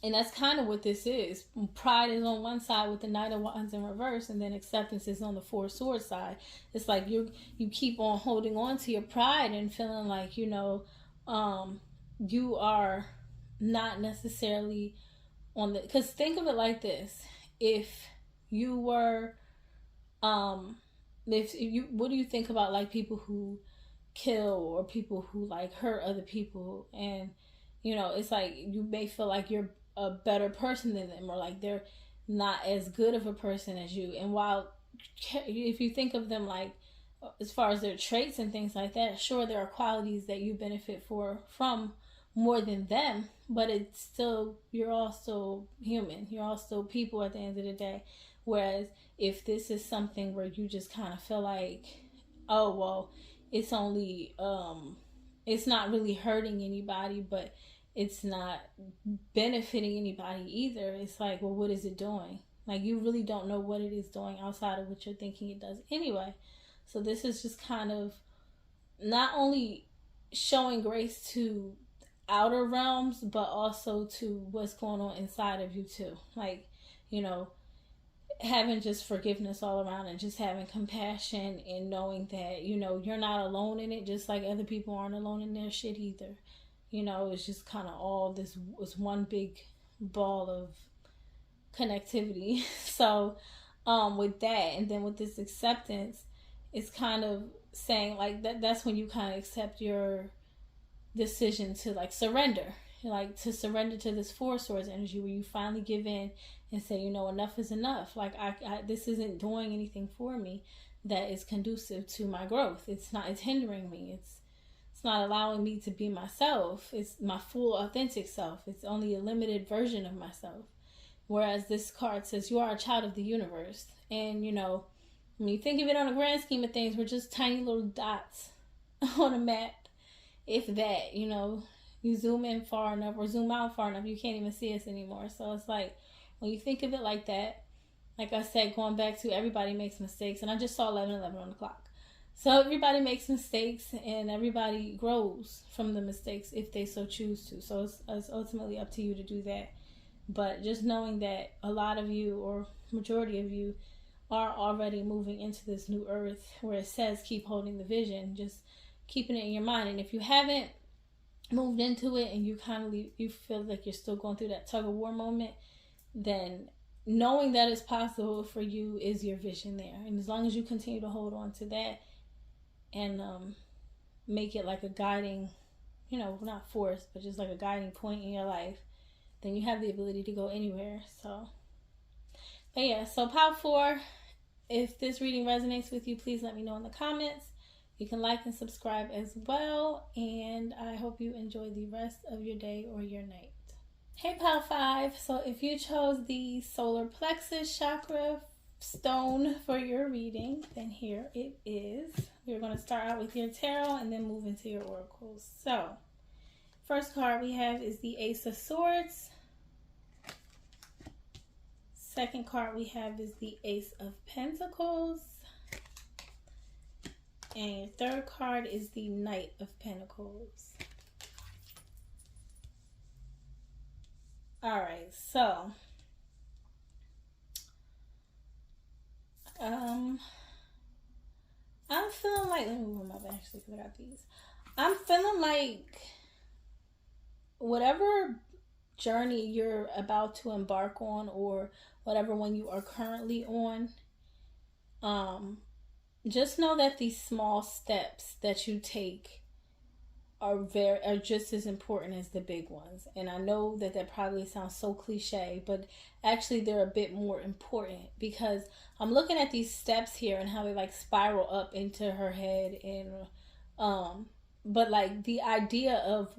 and that's kind of what this is. Pride is on one side with the Knight of Wands in reverse, and then acceptance is on the Four of Swords side. It's like you keep on holding on to your pride and feeling like, you know, you are not necessarily on the, because think of it like this: if you were, if you, what do you think about like people who kill or people who like hurt other people? And, you know, it's like you may feel like you're a better person than them, or like they're not as good of a person as you. And while if you think of them like as far as their traits and things like that, sure, there are qualities that you benefit from more than them, but it's still, you're all still human. You're all still people at the end of the day. Whereas if this is something where you just kind of feel like, oh, well, it's only, it's not really hurting anybody, but it's not benefiting anybody either. It's like, well, what is it doing? Like, you really don't know what it is doing outside of what you're thinking it does anyway. So this is just kind of not only showing grace to outer realms, but also to what's going on inside of you too. Like, you know, having just forgiveness all around and just having compassion and knowing that, you know, you're not alone in it, just like other people aren't alone in their shit either. You know, it's just kind of all this was one big ball of connectivity. So with that, and then with this acceptance, it's kind of saying like that's when you kind of accept your decision to like surrender, like to surrender to this Four of Swords energy, where you finally give in and say, you know, enough is enough. Like I this isn't doing anything for me that is conducive to my growth. It's hindering me. It's not allowing me to be myself. It's my full authentic self. It's only a limited version of myself. Whereas this card says you are a child of the universe. And, you know, when you think of it on a grand scheme of things, we're just tiny little dots on a map. If that, you know, you zoom in far enough or zoom out far enough, you can't even see us anymore. So it's like, when you think of it like that, like I said, going back to everybody makes mistakes. And I just saw 11:11 on the clock. So everybody makes mistakes and everybody grows from the mistakes if they so choose to. So it's ultimately up to you to do that. But just knowing that a lot of you, or majority of you, are already moving into this new earth where it says keep holding the vision, just keeping it in your mind. And if you haven't moved into it and you feel like you're still going through that tug of war moment, then knowing that it's possible for you is your vision there. And as long as you continue to hold on to that and make it like a guiding, not force, but just like a guiding point in your life, then you have the ability to go anywhere. So, but yeah, so Pile 4, if this reading resonates with you, please let me know in the comments. You can like and subscribe as well, and I hope you enjoy the rest of your day or your night. Hey Pile 5, so if you chose the solar plexus chakra stone for your reading, then here it is. We're going to start out with your tarot and then move into your oracles. So, first card we have is the Ace of Swords. Second card we have is the Ace of Pentacles. And your third card is the Knight of Pentacles. Alright, so I'm feeling like, let me move them up actually because I got these. I'm feeling like whatever journey you're about to embark on, or whatever one you are currently on, just know that these small steps that you take are just as important as the big ones. And I know that probably sounds so cliche, but actually they're a bit more important, because I'm looking at these steps here and how they like spiral up into her head, and but like the idea of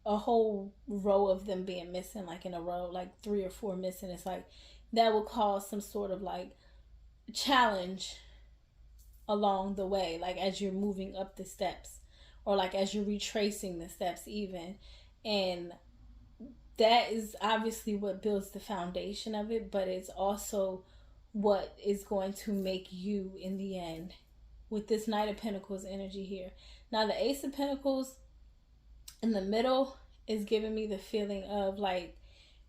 a whole row of them being missing, like in a row, like 3 or 4 missing, it's like that will cause some sort of like challenge along the way, like as you're moving up the steps, or like as you're retracing the steps even. And that is obviously what builds the foundation of it, but it's also what is going to make you in the end with this Knight of Pentacles energy here. Now the Ace of Pentacles in the middle is giving me the feeling of like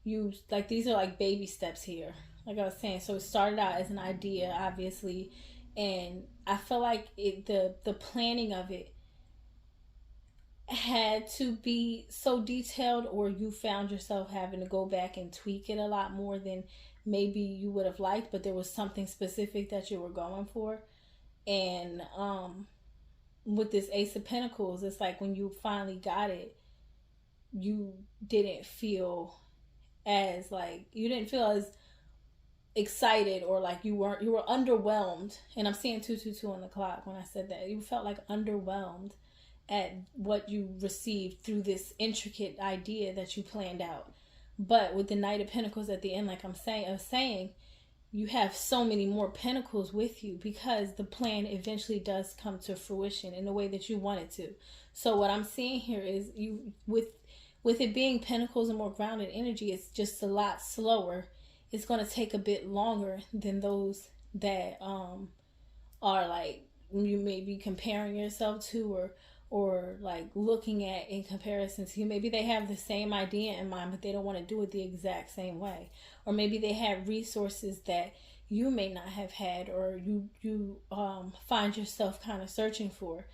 these are like baby steps here, like I was saying. So it started out as an idea, obviously, and I feel like the planning of it had to be so detailed, or you found yourself having to go back and tweak it a lot more than maybe you would have liked, but there was something specific that you were going for. And with this Ace of Pentacles, it's like when you finally got it, you didn't feel as excited, or like you were underwhelmed. And I'm seeing 222 on the clock when I said that. You felt like underwhelmed at what you received through this intricate idea that you planned out. But with the Knight of Pentacles at the end, like I'm saying, you have so many more pentacles with you, because the plan eventually does come to fruition in the way that you want it to. So what I'm seeing here is you, with it being pentacles and more grounded energy, it's just a lot slower. It's going to take a bit longer than those that are like you may be comparing yourself to, or like looking at in comparison to you. Maybe they have the same idea in mind, but they don't want to do it the exact same way. Or maybe they have resources that you may not have had, or you find yourself kind of searching for.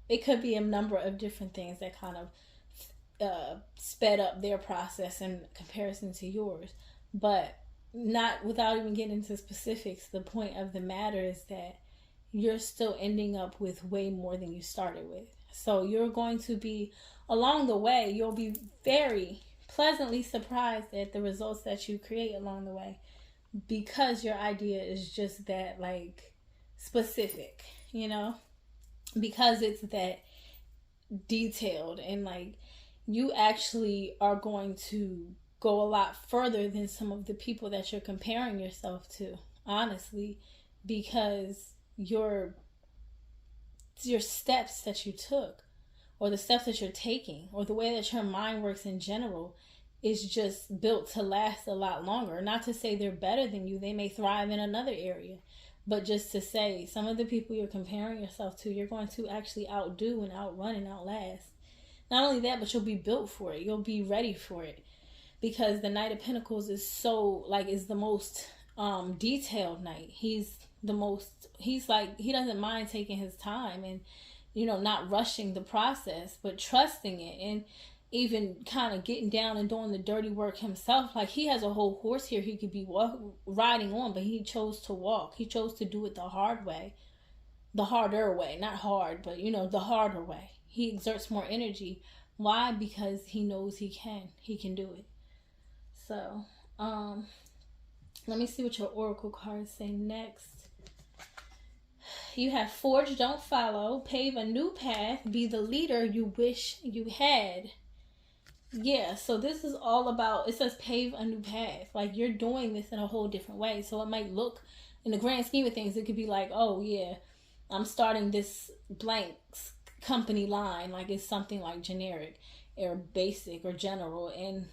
It could be a number of different things that kind of sped up their process in comparison to yours. But not without even getting into specifics, the point of the matter is that you're still ending up with way more than you started with. So you're going to be, along the way, you'll be very pleasantly surprised at the results that you create along the way, because your idea is just that like specific, because it's that detailed, and like you actually are going to go a lot further than some of the people that you're comparing yourself to, honestly, because your steps that you took, or the steps that you're taking, or the way that your mind works in general, is just built to last a lot longer. Not to say they're better than you, they may thrive in another area, but just to say some of the people you're comparing yourself to, you're going to actually outdo and outrun and outlast. Not only that, but you'll be built for it. You'll be ready for it, because the Knight of Pentacles is the most detailed knight. He's like, he doesn't mind taking his time and, not rushing the process, but trusting it, and even kind of getting down and doing the dirty work himself. Like, he has a whole horse here he could be riding on, but he chose to walk. He chose to do it the hard way, the harder way, not hard, but the harder way. He exerts more energy. Why? Because he knows he can do it. So let me see what your oracle cards say next. You have forge, don't follow, pave a new path, be the leader you wish you had. Yeah, so this is all about, it says pave a new path. Like, you're doing this in a whole different way. So it might look, in the grand scheme of things, it could be like, oh yeah, I'm starting this blank company line. Like, it's something like generic or basic or general. And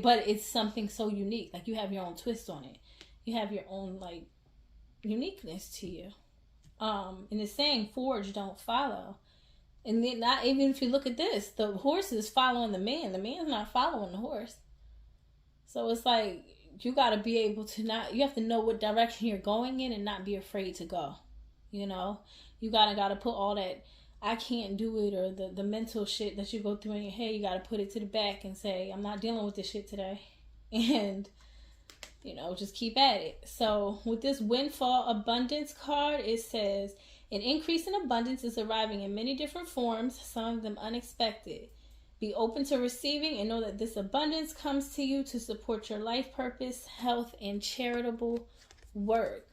but it's something so unique. Like, you have your own twist on it. You have your own, like, uniqueness to you. And it's saying forge, don't follow. And then, not even if you look at this, the horse is following the man. The man's not following the horse. So it's like, you got to be able to you have to know what direction you're going in and not be afraid to go. You got to put all that, I can't do it, or the mental shit that you go through in your head, you got to put it to the back and say, I'm not dealing with this shit today. And just keep at it. So with this windfall abundance card, it says, an increase in abundance is arriving in many different forms, some of them unexpected. Be open to receiving and know that this abundance comes to you to support your life purpose, health, and charitable work.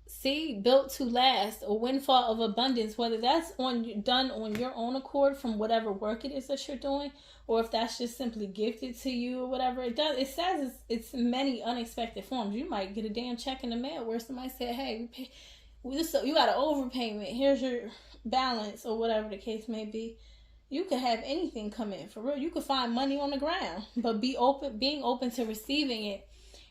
See, built to last, a windfall of abundance, whether that's done on your own accord from whatever work it is that you're doing, or if that's just simply gifted to you or whatever it does. It says it's many unexpected forms. You might get a damn check in the mail where somebody said, hey, you got an overpayment, here's your balance, or whatever the case may be. You could have anything come in, for real. You could find money on the ground, but being open to receiving it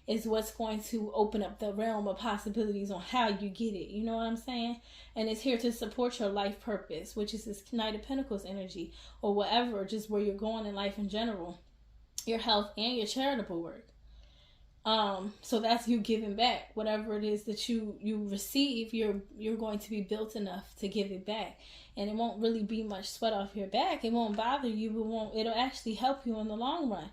is what's going to open up the realm of possibilities on how you get it. You know what I'm saying? And it's here to support your life purpose, which is this Knight of Pentacles energy, or whatever, just where you're going in life in general, your health and your charitable work. So that's you giving back. Whatever it is that you receive, you're going to be built enough to give it back. And it won't really be much sweat off your back. It won't bother you. It'll actually help you in the long run.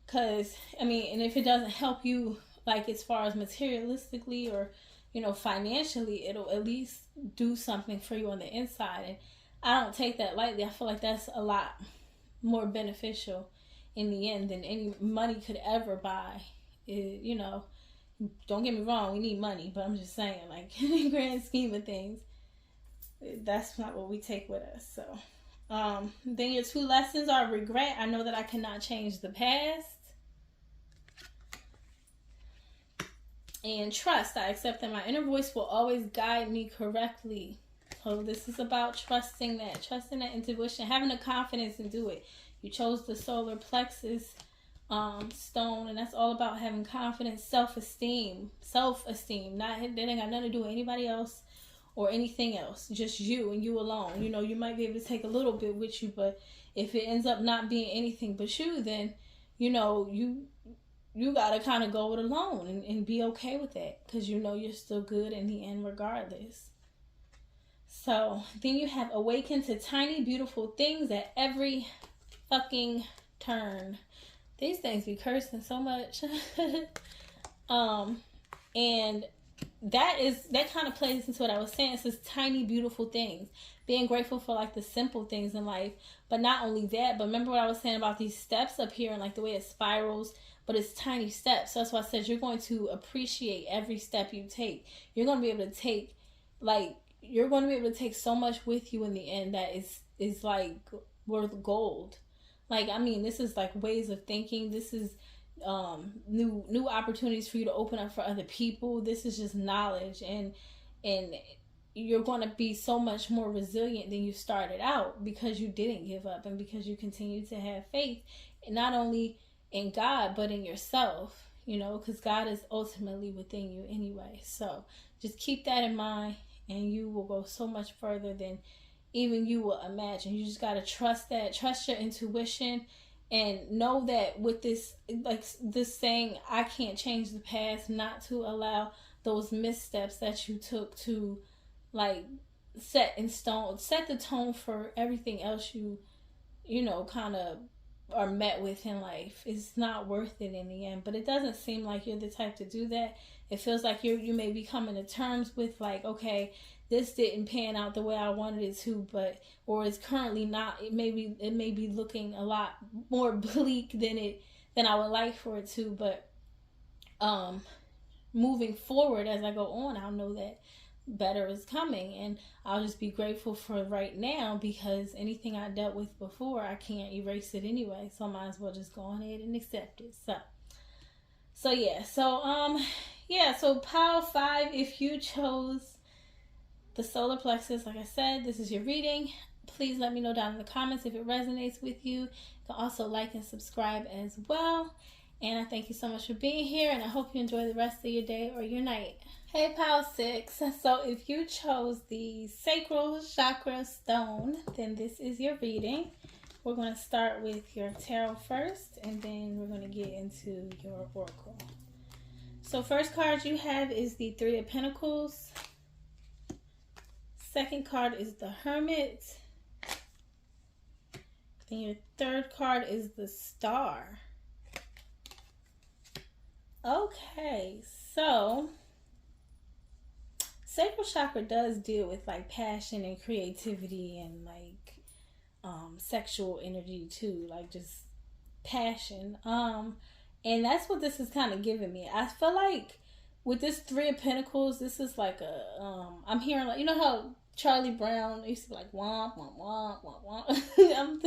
Because, and if it doesn't help you, like, as far as materialistically or, financially, it'll at least do something for you on the inside. And I don't take that lightly. I feel like that's a lot more beneficial in the end than any money could ever buy. Don't get me wrong, we need money, but I'm just saying, like, in the grand scheme of things, that's not what we take with us. So, then your 2 lessons are regret. I know that I cannot change the past. And trust. I accept that my inner voice will always guide me correctly. So this is about trusting that intuition, having the confidence to do it. You chose the solar plexus stone, and that's all about having confidence, self-esteem. That ain't got nothing to do with anybody else or anything else. Just you and you alone. You might be able to take a little bit with you, but if it ends up not being anything but you, then you gotta kind of go it alone and be okay with that, because you're still good in the end regardless. So then you have awakened to tiny beautiful things at every fucking turn. These things be cursing so much. And that kind of plays into what I was saying. It says tiny beautiful things, being grateful for, like, the simple things in life. But not only that, but remember what I was saying about these steps up here and, like, the way it spirals. But it's tiny steps. So that's why I said you're going to appreciate every step you take. You're going to be able to take, like, so much with you in the end that is like worth gold. Like, this is like ways of thinking. This is new opportunities for you to open up for other people. This is just knowledge, and you're going to be so much more resilient than you started out, because you didn't give up and because you continue to have faith, not only in God, but in yourself, because God is ultimately within you anyway. So just keep that in mind, and you will go so much further than even you will imagine. You just got to trust your intuition, and know that with this saying, I can't change the past, not to allow those missteps that you took to, like, set the tone for everything else you kind of are met with in life. It's not worth it in the end. But it doesn't seem like you're the type to do that. It feels like you may be coming to terms with, like, okay, this didn't pan out the way I wanted it to, or it's currently not. It may be looking a lot more bleak than I would like for it to, but moving forward as I go on, I'll know that better is coming, and I'll just be grateful for right now, because anything I dealt with before, I can't erase it anyway, so I might as well just go on ahead and accept it. So pile 5, if you chose the solar plexus, like I said, this is your reading. Please let me know down in the comments if it resonates with you. You can also like and subscribe as well. And I thank you so much for being here, and I hope you enjoy the rest of your day or your night. Hey, pile 6. So if you chose the Sacral Chakra stone, then this is your reading. We're going to start with your tarot first, and then we're going to get into your oracle. So first card you have is the 3 of Pentacles. Second card is the Hermit. Then your third card is the Star. Okay, so Sacral Chakra does deal with like passion and creativity and like sexual energy too, like just passion. And that's what this is kind of giving me. I feel like with this 3 of Pentacles, this is like a I'm hearing, like, you know how Charlie Brown used to be like womp womp womp womp womp.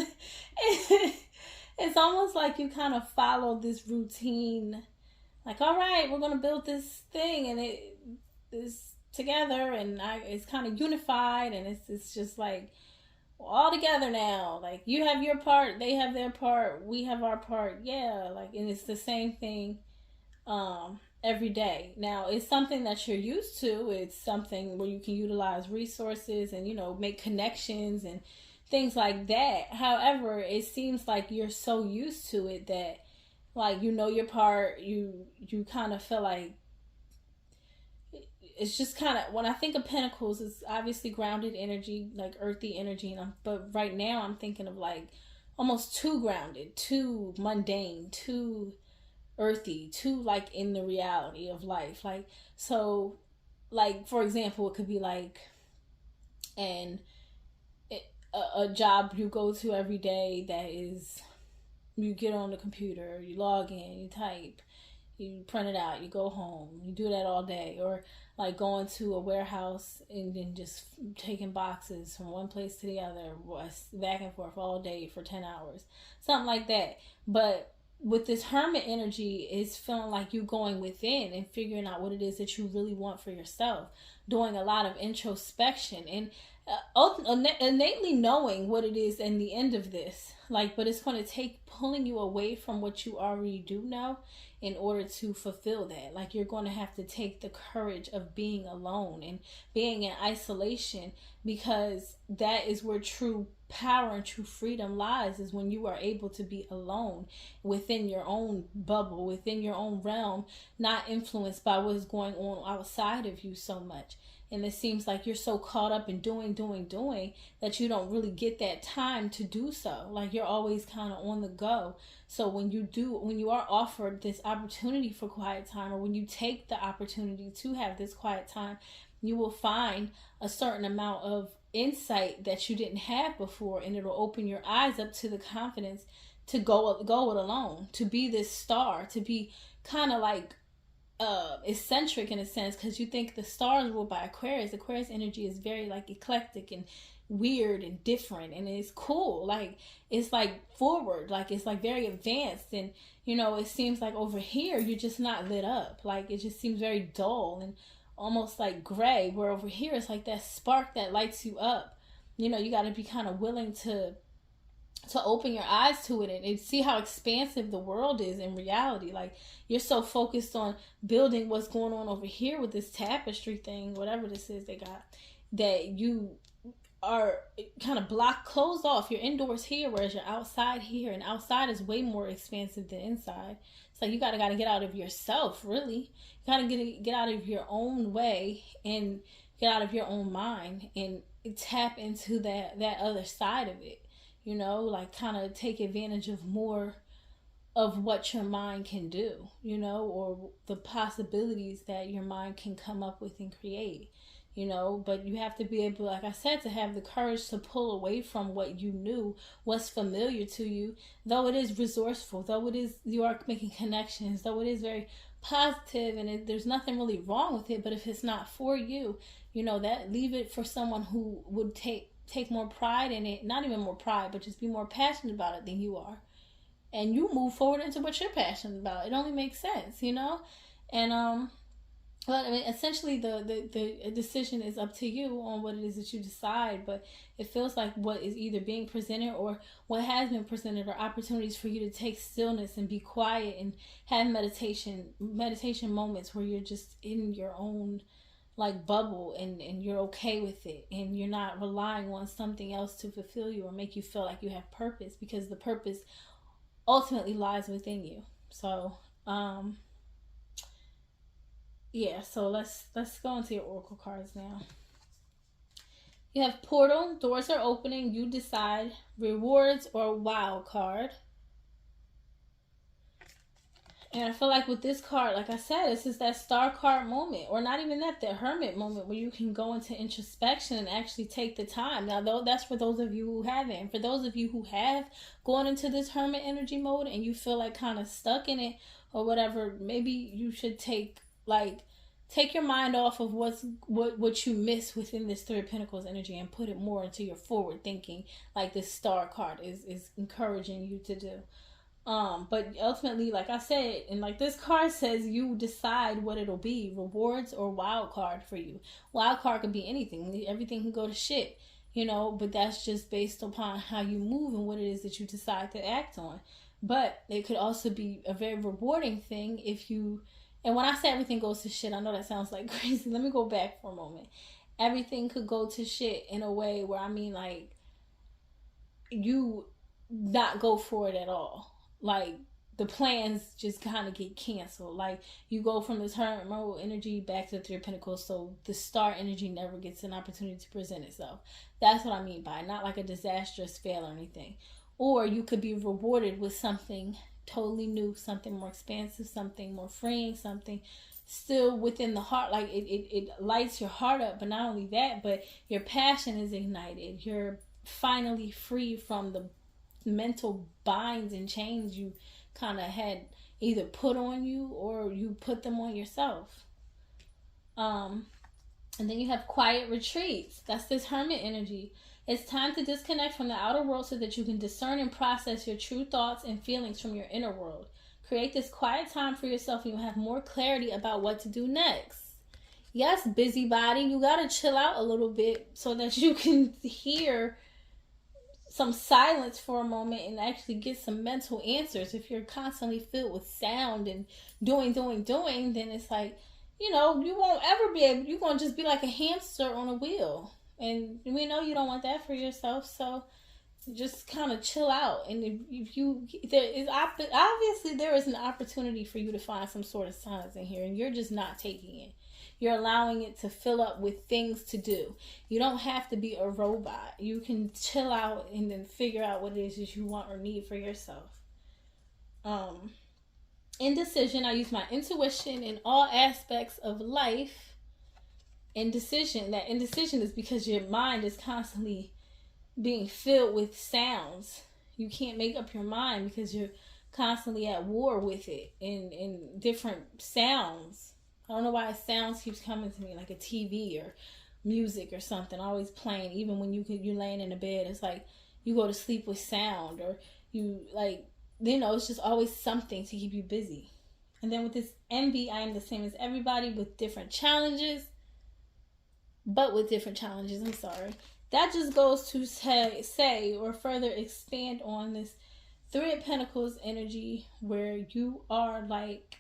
It's almost like you kind of follow this routine, like, all right, we're gonna build this thing, and it is together, and it's kind of unified, and it's just like we're all together now. Like, you have your part, they have their part, we have our part. Yeah, like, and it's the same thing every day. Now, it's something that you're used to. It's something where you can utilize resources and, you know, make connections and things like that. However, it seems like you're so used to it that, like, you know your part, you kind of feel like it's just kind of, when I think of Pentacles, it's obviously grounded energy, like earthy energy, but right now I'm thinking of like almost too grounded, too mundane, too earthy, too like in the reality of life. Like, so, like, for example, it could be like a job you go to every day that is, you get on the computer, you log in, you type, you print it out, you go home, you do that all day. Or like going to a warehouse and then just taking boxes from one place to the other, back and forth all day for 10 hours, something like that. But with this Hermit energy, it's feeling like you going within and figuring out what it is that you really want for yourself, doing a lot of introspection, and innately knowing what it is in the end of this. Like, but it's going to take pulling you away from what you already do know in order to fulfill that. Like, you're going to have to take the courage of being alone and being in isolation, because that is where true power and true freedom lies, is when you are able to be alone within your own bubble, within your own realm, not influenced by what is going on outside of you so much. And it seems like you're so caught up in doing that you don't really get that time to do so. Like, you're always kind of on the go. So when you are offered this opportunity for quiet time, or when you take the opportunity to have this quiet time, you will find a certain amount of insight that you didn't have before, and it'll open your eyes up to the confidence to go it alone, to be this star, to be kind of like eccentric in a sense, because you think the stars ruled by Aquarius. Aquarius energy is very like eclectic and weird and different, and it's cool. Like, it's like forward, like it's like very advanced, and you know, it seems like over here you're just not lit up. Like, it just seems very dull and almost like gray, where over here it's like that spark that lights you up. You know, you got to be kind of willing to open your eyes to it and see how expansive the world is in reality. Like, you're so focused on building what's going on over here with this tapestry thing, whatever this is they got, that you are kind of closed off. You're indoors here, whereas you're outside here, and outside is way more expansive than inside. It's like you gotta get out of yourself, really. You gotta get out of your own way and get out of your own mind and tap into that other side of it. You know, like, kind of take advantage of more of what your mind can do, you know, or the possibilities that your mind can come up with and create. you know, but you have to be able, like I said, to have the courage to pull away from what you knew, what's familiar to you, though it is resourceful, though it is, you are making connections, though it is very positive, and there's nothing really wrong with it. But if it's not for you, you know, that leave it for someone who would take more pride in it, not even more pride, but just be more passionate about it than you are, and you move forward into what you're passionate about. It only makes sense, you know. And but I mean, essentially, the decision is up to you on what it is that you decide. But it feels like what is either being presented or what has been presented are opportunities for you to take stillness and be quiet and have meditation moments where you're just in your own like bubble, and you're okay with it, and you're not relying on something else to fulfill you or make you feel like you have purpose, because the purpose ultimately lies within you. So yeah, so let's go into your oracle cards now. You have portal, doors are opening, you decide, rewards, or wild card. And I feel like with this card, like I said, this is that star card moment, or not even that, the hermit moment, where you can go into introspection and actually take the time. Now, though, that's for those of you who haven't. And for those of you who have gone into this hermit energy mode and you feel like kind of stuck in it or whatever, maybe you should take your mind off of what you miss within this Three of Pentacles energy and put it more into your forward thinking, like this star card is encouraging you to do. But ultimately, like I said, and like this card says, you decide what it'll be, rewards or wild card for you. Wild card could be anything. Everything can go to shit, you know, but that's just based upon how you move and what it is that you decide to act on. But it could also be a very rewarding thing if you, and when I say everything goes to shit, I know that sounds like crazy. Let me go back for a moment. Everything could go to shit in a way where, I mean, like, you not go for it at all. Like, the plans just kind of get canceled. Like, you go from this hermit mode energy back to the Three of Pentacles, so the star energy never gets an opportunity to present itself. That's what I mean by it. Not like a disastrous fail or anything. Or you could be rewarded with something totally new, something more expansive, something more freeing, something still within the heart. Like, it lights your heart up. But not only that, but your passion is ignited. You're finally free from the mental binds and chains you kind of had either put on you or you put them on yourself. And then you have quiet retreats. That's this hermit energy. It's time to disconnect from the outer world so that you can discern and process your true thoughts and feelings from your inner world. Create this quiet time for yourself and you'll have more clarity about what to do next. Yes, busybody, you gotta chill out a little bit so that you can hear some silence for a moment and actually get some mental answers. If you're constantly filled with sound and doing, then it's like, you know, you won't ever be able, you're going to just be like a hamster on a wheel. And we know you don't want that for yourself, so just kind of chill out. And if you, obviously there is an opportunity for you to find some sort of silence in here, and you're just not taking it. You're allowing it to fill up with things to do. You don't have to be a robot. You can chill out and then figure out what it is that you want or need for yourself. Indecision. I use my intuition in all aspects of life. Indecision. That indecision is because your mind is constantly being filled with sounds. You can't make up your mind because you're constantly at war with it in different sounds. I don't know why sounds keeps coming to me, like a TV or music or something always playing. Even when you're laying in the bed, it's like you go to sleep with sound, or you, like, you know, it's just always something to keep you busy. And then with this envy, I am the same as everybody with different challenges, but with different challenges. I'm sorry. That just goes to say or further expand on this Three of Pentacles energy, where you are like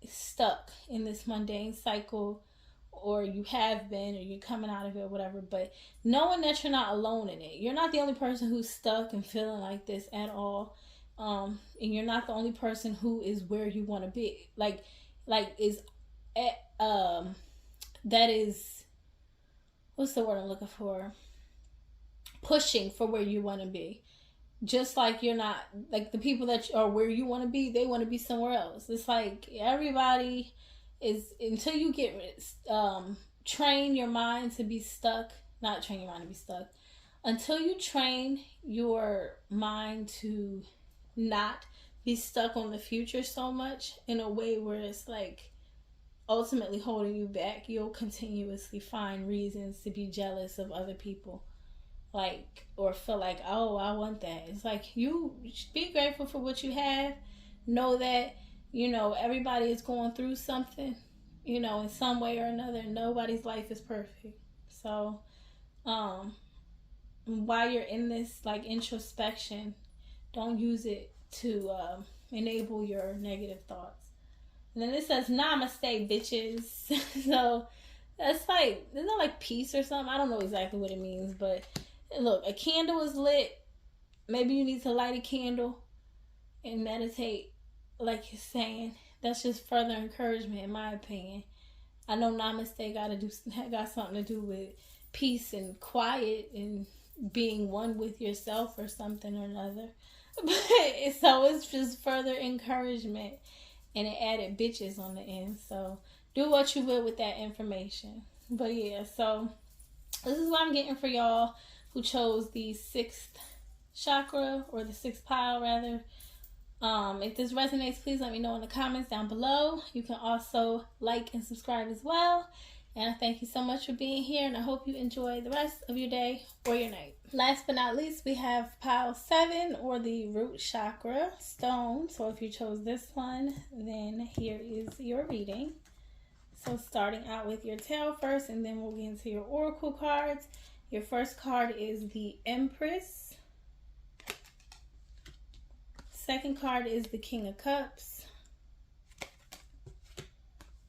stuck in this mundane cycle, or you have been, or you're coming out of it or whatever, but knowing that you're not alone in it. You're not the only person who's stuck and feeling like this at all. And you're not the only person who is where you want to be. Like is at, that is, what's the word I'm looking for? Pushing for where you want to be. Just like you're not, like the people that are where you want to be, they want to be somewhere else. It's like everybody is, until you get train your mind to be stuck, not train your mind to be stuck, until you train your mind to not be stuck on the future so much in a way where it's like ultimately holding you back, you'll continuously find reasons to be jealous of other people, like, or feel like, oh, I want that. It's like, you be grateful for what you have. Know that, everybody is going through something, in some way or another. Nobody's life is perfect. So while you're in this like introspection, don't use it to enable your negative thoughts. And then it says namaste, bitches. So that's like, isn't that like peace or something? I don't know exactly what it means, but look, a candle is lit. Maybe you need to light a candle and meditate, like you're saying. That's just further encouragement, in my opinion. I know namaste got something to do with peace and quiet and being one with yourself or something or another. But so it's just further encouragement, and it added bitches on the end. So do what you will with that information. But yeah, so this is what I'm getting for y'all who chose the 6th chakra, or the 6th pile rather. If this resonates, please let me know in the comments down below. You can also like and subscribe as well. And I thank you so much for being here, and I hope you enjoy the rest of your day or your night. Last but not least, we have pile 7, or the root chakra stone. So if you chose this one, then here is your reading. So starting out with your tail first, and then we'll get into your oracle cards. Your first card is the Empress. Second card is the King of Cups.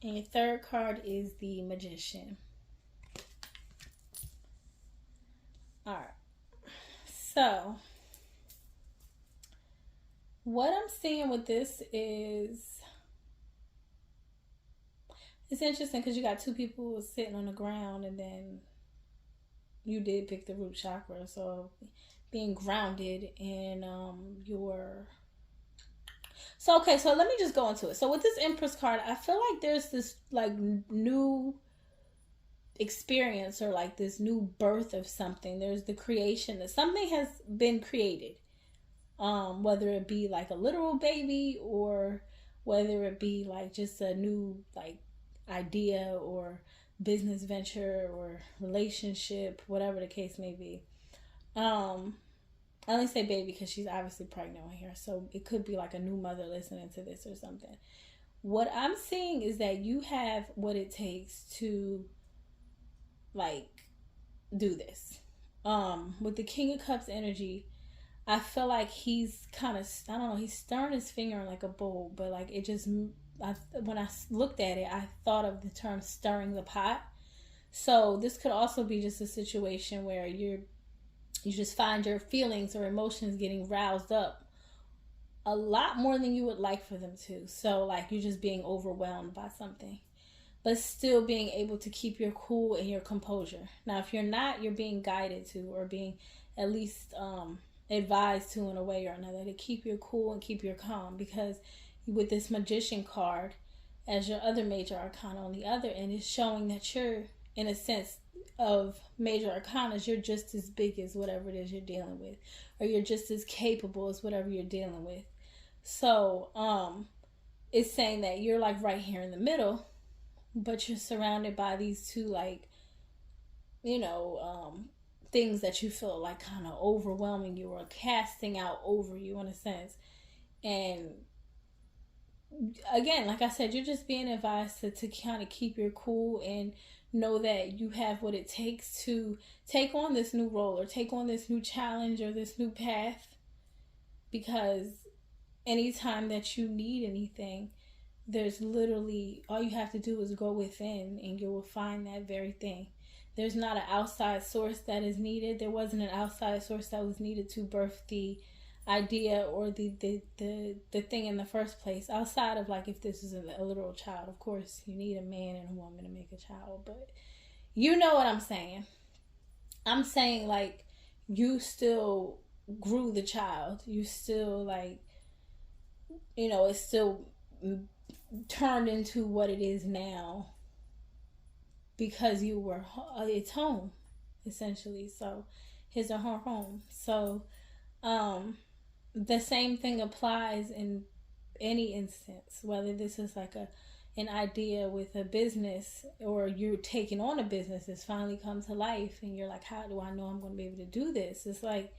And your third card is the Magician. Alright. So, what I'm seeing with this is, it's interesting because you got 2 people sitting on the ground, and then you did pick the root chakra. So, being grounded in your... So, okay, so let me just go into it. So, with this Empress card, I feel like there's this, like, new experience, or, like, this new birth of something. There's the creation that something has been created. Whether it be, like, a literal baby, or whether it be, like, just a new, like, idea or business venture or relationship, whatever the case may be. I only say baby because she's obviously pregnant right here. So it could be like a new mother listening to this or something. What I'm seeing is that you have what it takes to, like, do this. With the King of Cups energy, I feel like he's kind of, I don't know, he's stirring his finger in like a bowl. But like, it just, when I looked at it, I thought of the term stirring the pot. So this could also be just a situation where you just find your feelings or emotions getting roused up a lot more than you would like for them to. So like, you're just being overwhelmed by something, but still being able to keep your cool and your composure. Now, if you're not, you're being guided to, or being at least advised to, in a way or another, to keep your cool and keep your calm. Because with this Magician card as your other major arcana on the other end, is showing that you're, in a sense of major arcanas, you're just as big as whatever it is you're dealing with, or you're just as capable as whatever you're dealing with. So it's saying that you're like right here in the middle, but you're surrounded by these 2, like, things that you feel like kind of overwhelming you, or casting out over you, in a sense. And again, like I said, you're just being advised to kind of keep your cool and know that you have what it takes to take on this new role, or take on this new challenge, or this new path. Because anytime that you need anything, there's literally, all you have to do is go within, and you will find that very thing. There's not an outside source that is needed. There wasn't an outside source that was needed to birth the idea or the thing in the first place, outside of, like, if this is a literal child. Of course you need a man and a woman to make a child, but you know what I'm saying. I'm saying, like, you still grew the child. You still, like, it's still turned into what it is now because you were, it's home, essentially. So his or her home. So the same thing applies in any instance, whether this is like an idea with a business, or you're taking on a business that's finally come to life, and you're like, how do I know I'm going to be able to do this? It's like,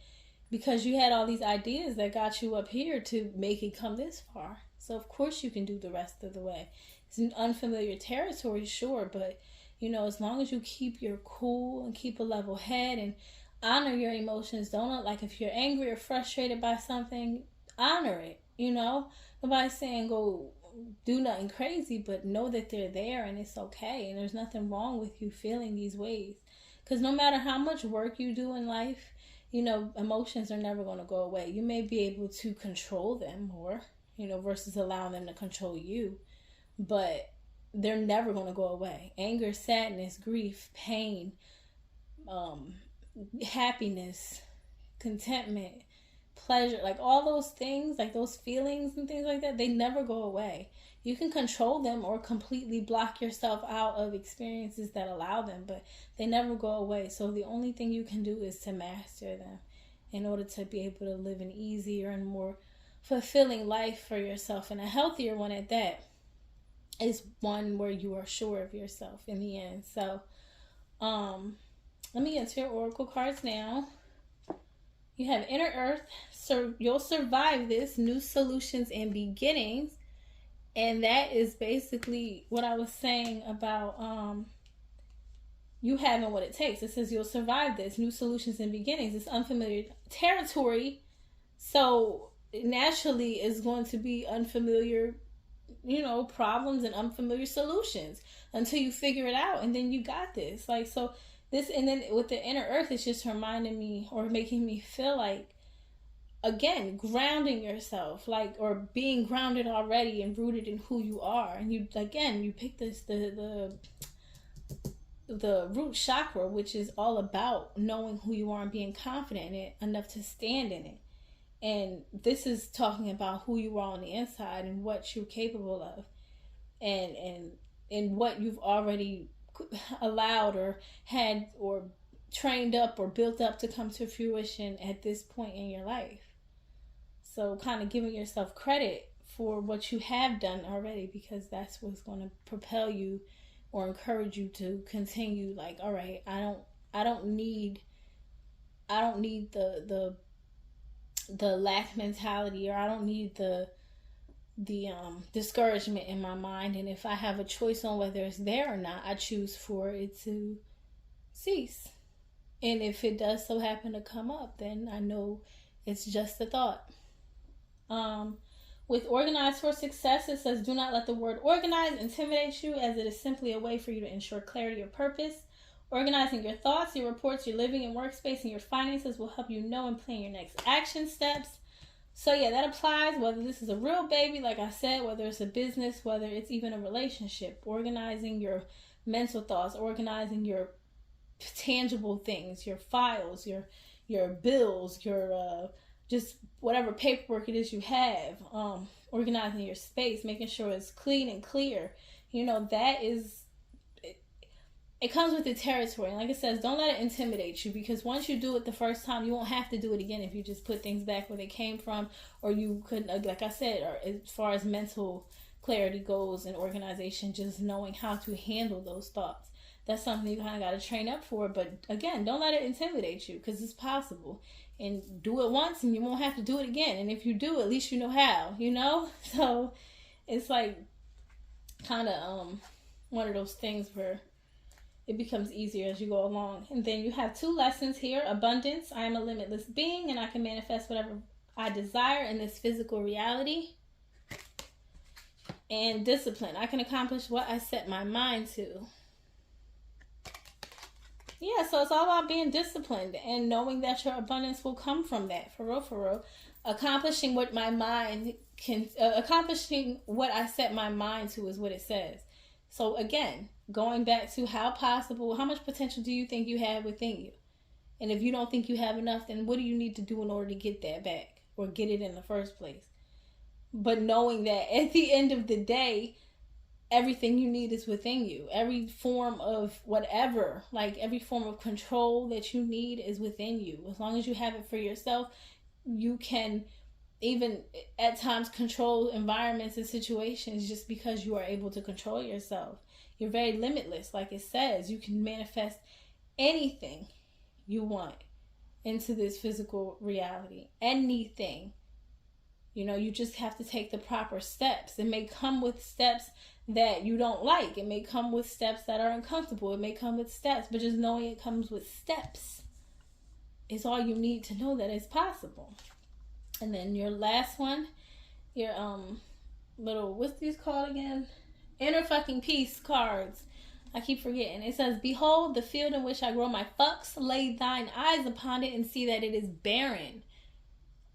because you had all these ideas that got you up here to make it come this far. So of course you can do the rest of the way. It's an unfamiliar territory, sure, but as long as you keep your cool and keep a level head and honor your emotions, don't, like, if you're angry or frustrated by something, honor it. Nobody's saying go do nothing crazy, but know that they're there and it's okay, and there's nothing wrong with you feeling these ways, because no matter how much work you do in life, emotions are never going to go away. You may be able to control them more, versus allowing them to control you, but they're never going to go away. Anger, sadness, grief, pain, happiness, contentment, pleasure, like all those things, like those feelings and things like that, they never go away. You can control them or completely block yourself out of experiences that allow them, but they never go away. So the only thing you can do is to master them in order to be able to live an easier and more fulfilling life for yourself, and a healthier one at that. Is one where you are sure of yourself in the end. So let me get to your oracle cards now. You have Inner Earth, so you'll survive this, new solutions and beginnings. And that is basically what I was saying about you having what it takes. It says you'll survive this, new solutions and beginnings. It's unfamiliar territory, so naturally it's going to be unfamiliar problems and unfamiliar solutions until you figure it out, and then you got this. Like, so this, and then with the Inner Earth, it's just reminding me or making me feel like, again, grounding yourself, like, or being grounded already and rooted in who you are. And you pick this, the root chakra, which is all about knowing who you are and being confident in it enough to stand in it. And this is talking about who you are on the inside and what you're capable of, and what you've already allowed or had or trained up or built up to come to fruition at this point in your life. So kind of giving yourself credit for what you have done already, because that's what's going to propel you or encourage you to continue. Like, all right, I don't need the lack mentality, or I don't need the discouragement in my mind. And if I have a choice on whether it's there or not, I choose for it to cease. And if it does so happen to come up, then I know it's just a thought. With Organized for Success, it says, do not let the word organize intimidate you, as it is simply a way for you to ensure clarity of purpose. Organizing your thoughts, your reports, your living and workspace, and your finances will help you know and plan your next action steps. So yeah, that applies whether this is a real baby, like I said, whether it's a business, whether it's even a relationship. Organizing your mental thoughts, organizing your tangible things, your files, your bills, your just whatever paperwork it is you have. Organizing your space, making sure it's clean and clear. That is... It comes with the territory. And like it says, don't let it intimidate you, because once you do it the first time, you won't have to do it again if you just put things back where they came from. Or you could, like I said, or as far as mental clarity goes and organization, just knowing how to handle those thoughts. That's something you kind of got to train up for. But again, don't let it intimidate you, because it's possible. And do it once and you won't have to do it again. And if you do, at least you know how, So it's like kind of one of those things where it becomes easier as you go along. And then you have 2 lessons here. Abundance. I am a limitless being, and I can manifest whatever I desire in this physical reality. And discipline. I can accomplish what I set my mind to. Yeah, so it's all about being disciplined and knowing that your abundance will come from that. For real. Accomplishing what my mind can... accomplishing what I set my mind to is what it says. So again, going back to how much potential do you think you have within you? And if you don't think you have enough, then what do you need to do in order to get that back or get it in the first place? But knowing that at the end of the day, everything you need is within you. Every form of whatever, like every form of control that you need is within you. As long as you have it for yourself, you can even at times control environments and situations just because you are able to control yourself. You're very limitless. Like it says, you can manifest anything you want into this physical reality. Anything. You know, you just have to take the proper steps. It may come with steps that you don't like. It may come with steps that are uncomfortable. It may come with steps, but just knowing it comes with steps is all you need to know that it's possible. And then your last one, your little, what's these called again? Inner fucking peace cards. I keep forgetting. It says, behold the field in which I grow my fucks, lay thine eyes upon it and see that it is barren.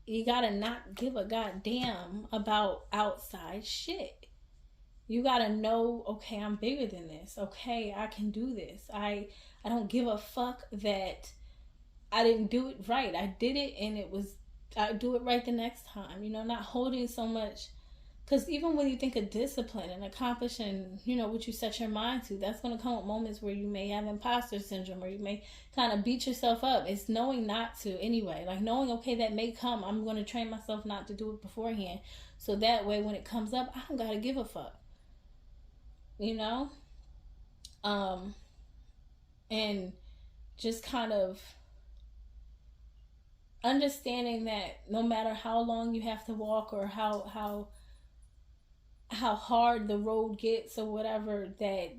You gotta not give a goddamn about outside shit. You gotta know, okay, I'm bigger than this. Okay, I can do this. I don't give a fuck that I didn't do it right. I did it and I do it right the next time. You know, not holding so much. Because even when you think of discipline and accomplishing, you know, what you set your mind to, that's going to come with moments where you may have imposter syndrome or you may kind of beat yourself up. It's knowing not to anyway. Like knowing, okay, that may come. I'm going to train myself not to do it beforehand. So that way when it comes up, I don't got to give a fuck. You know? And just kind of understanding that no matter how long you have to walk or how hard the road gets or whatever, that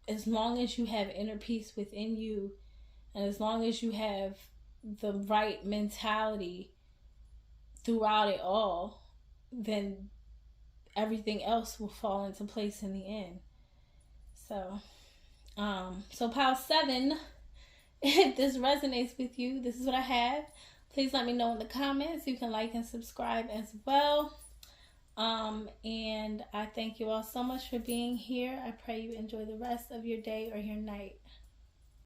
as long as you have inner peace within you and as long as you have the right mentality throughout it all, then everything else will fall into place in the end. So Pile 7, if this resonates with you, this is what I have. Please let me know in the comments. You can like and subscribe as well. And I thank you all so much for being here. I pray you enjoy the rest of your day or your night.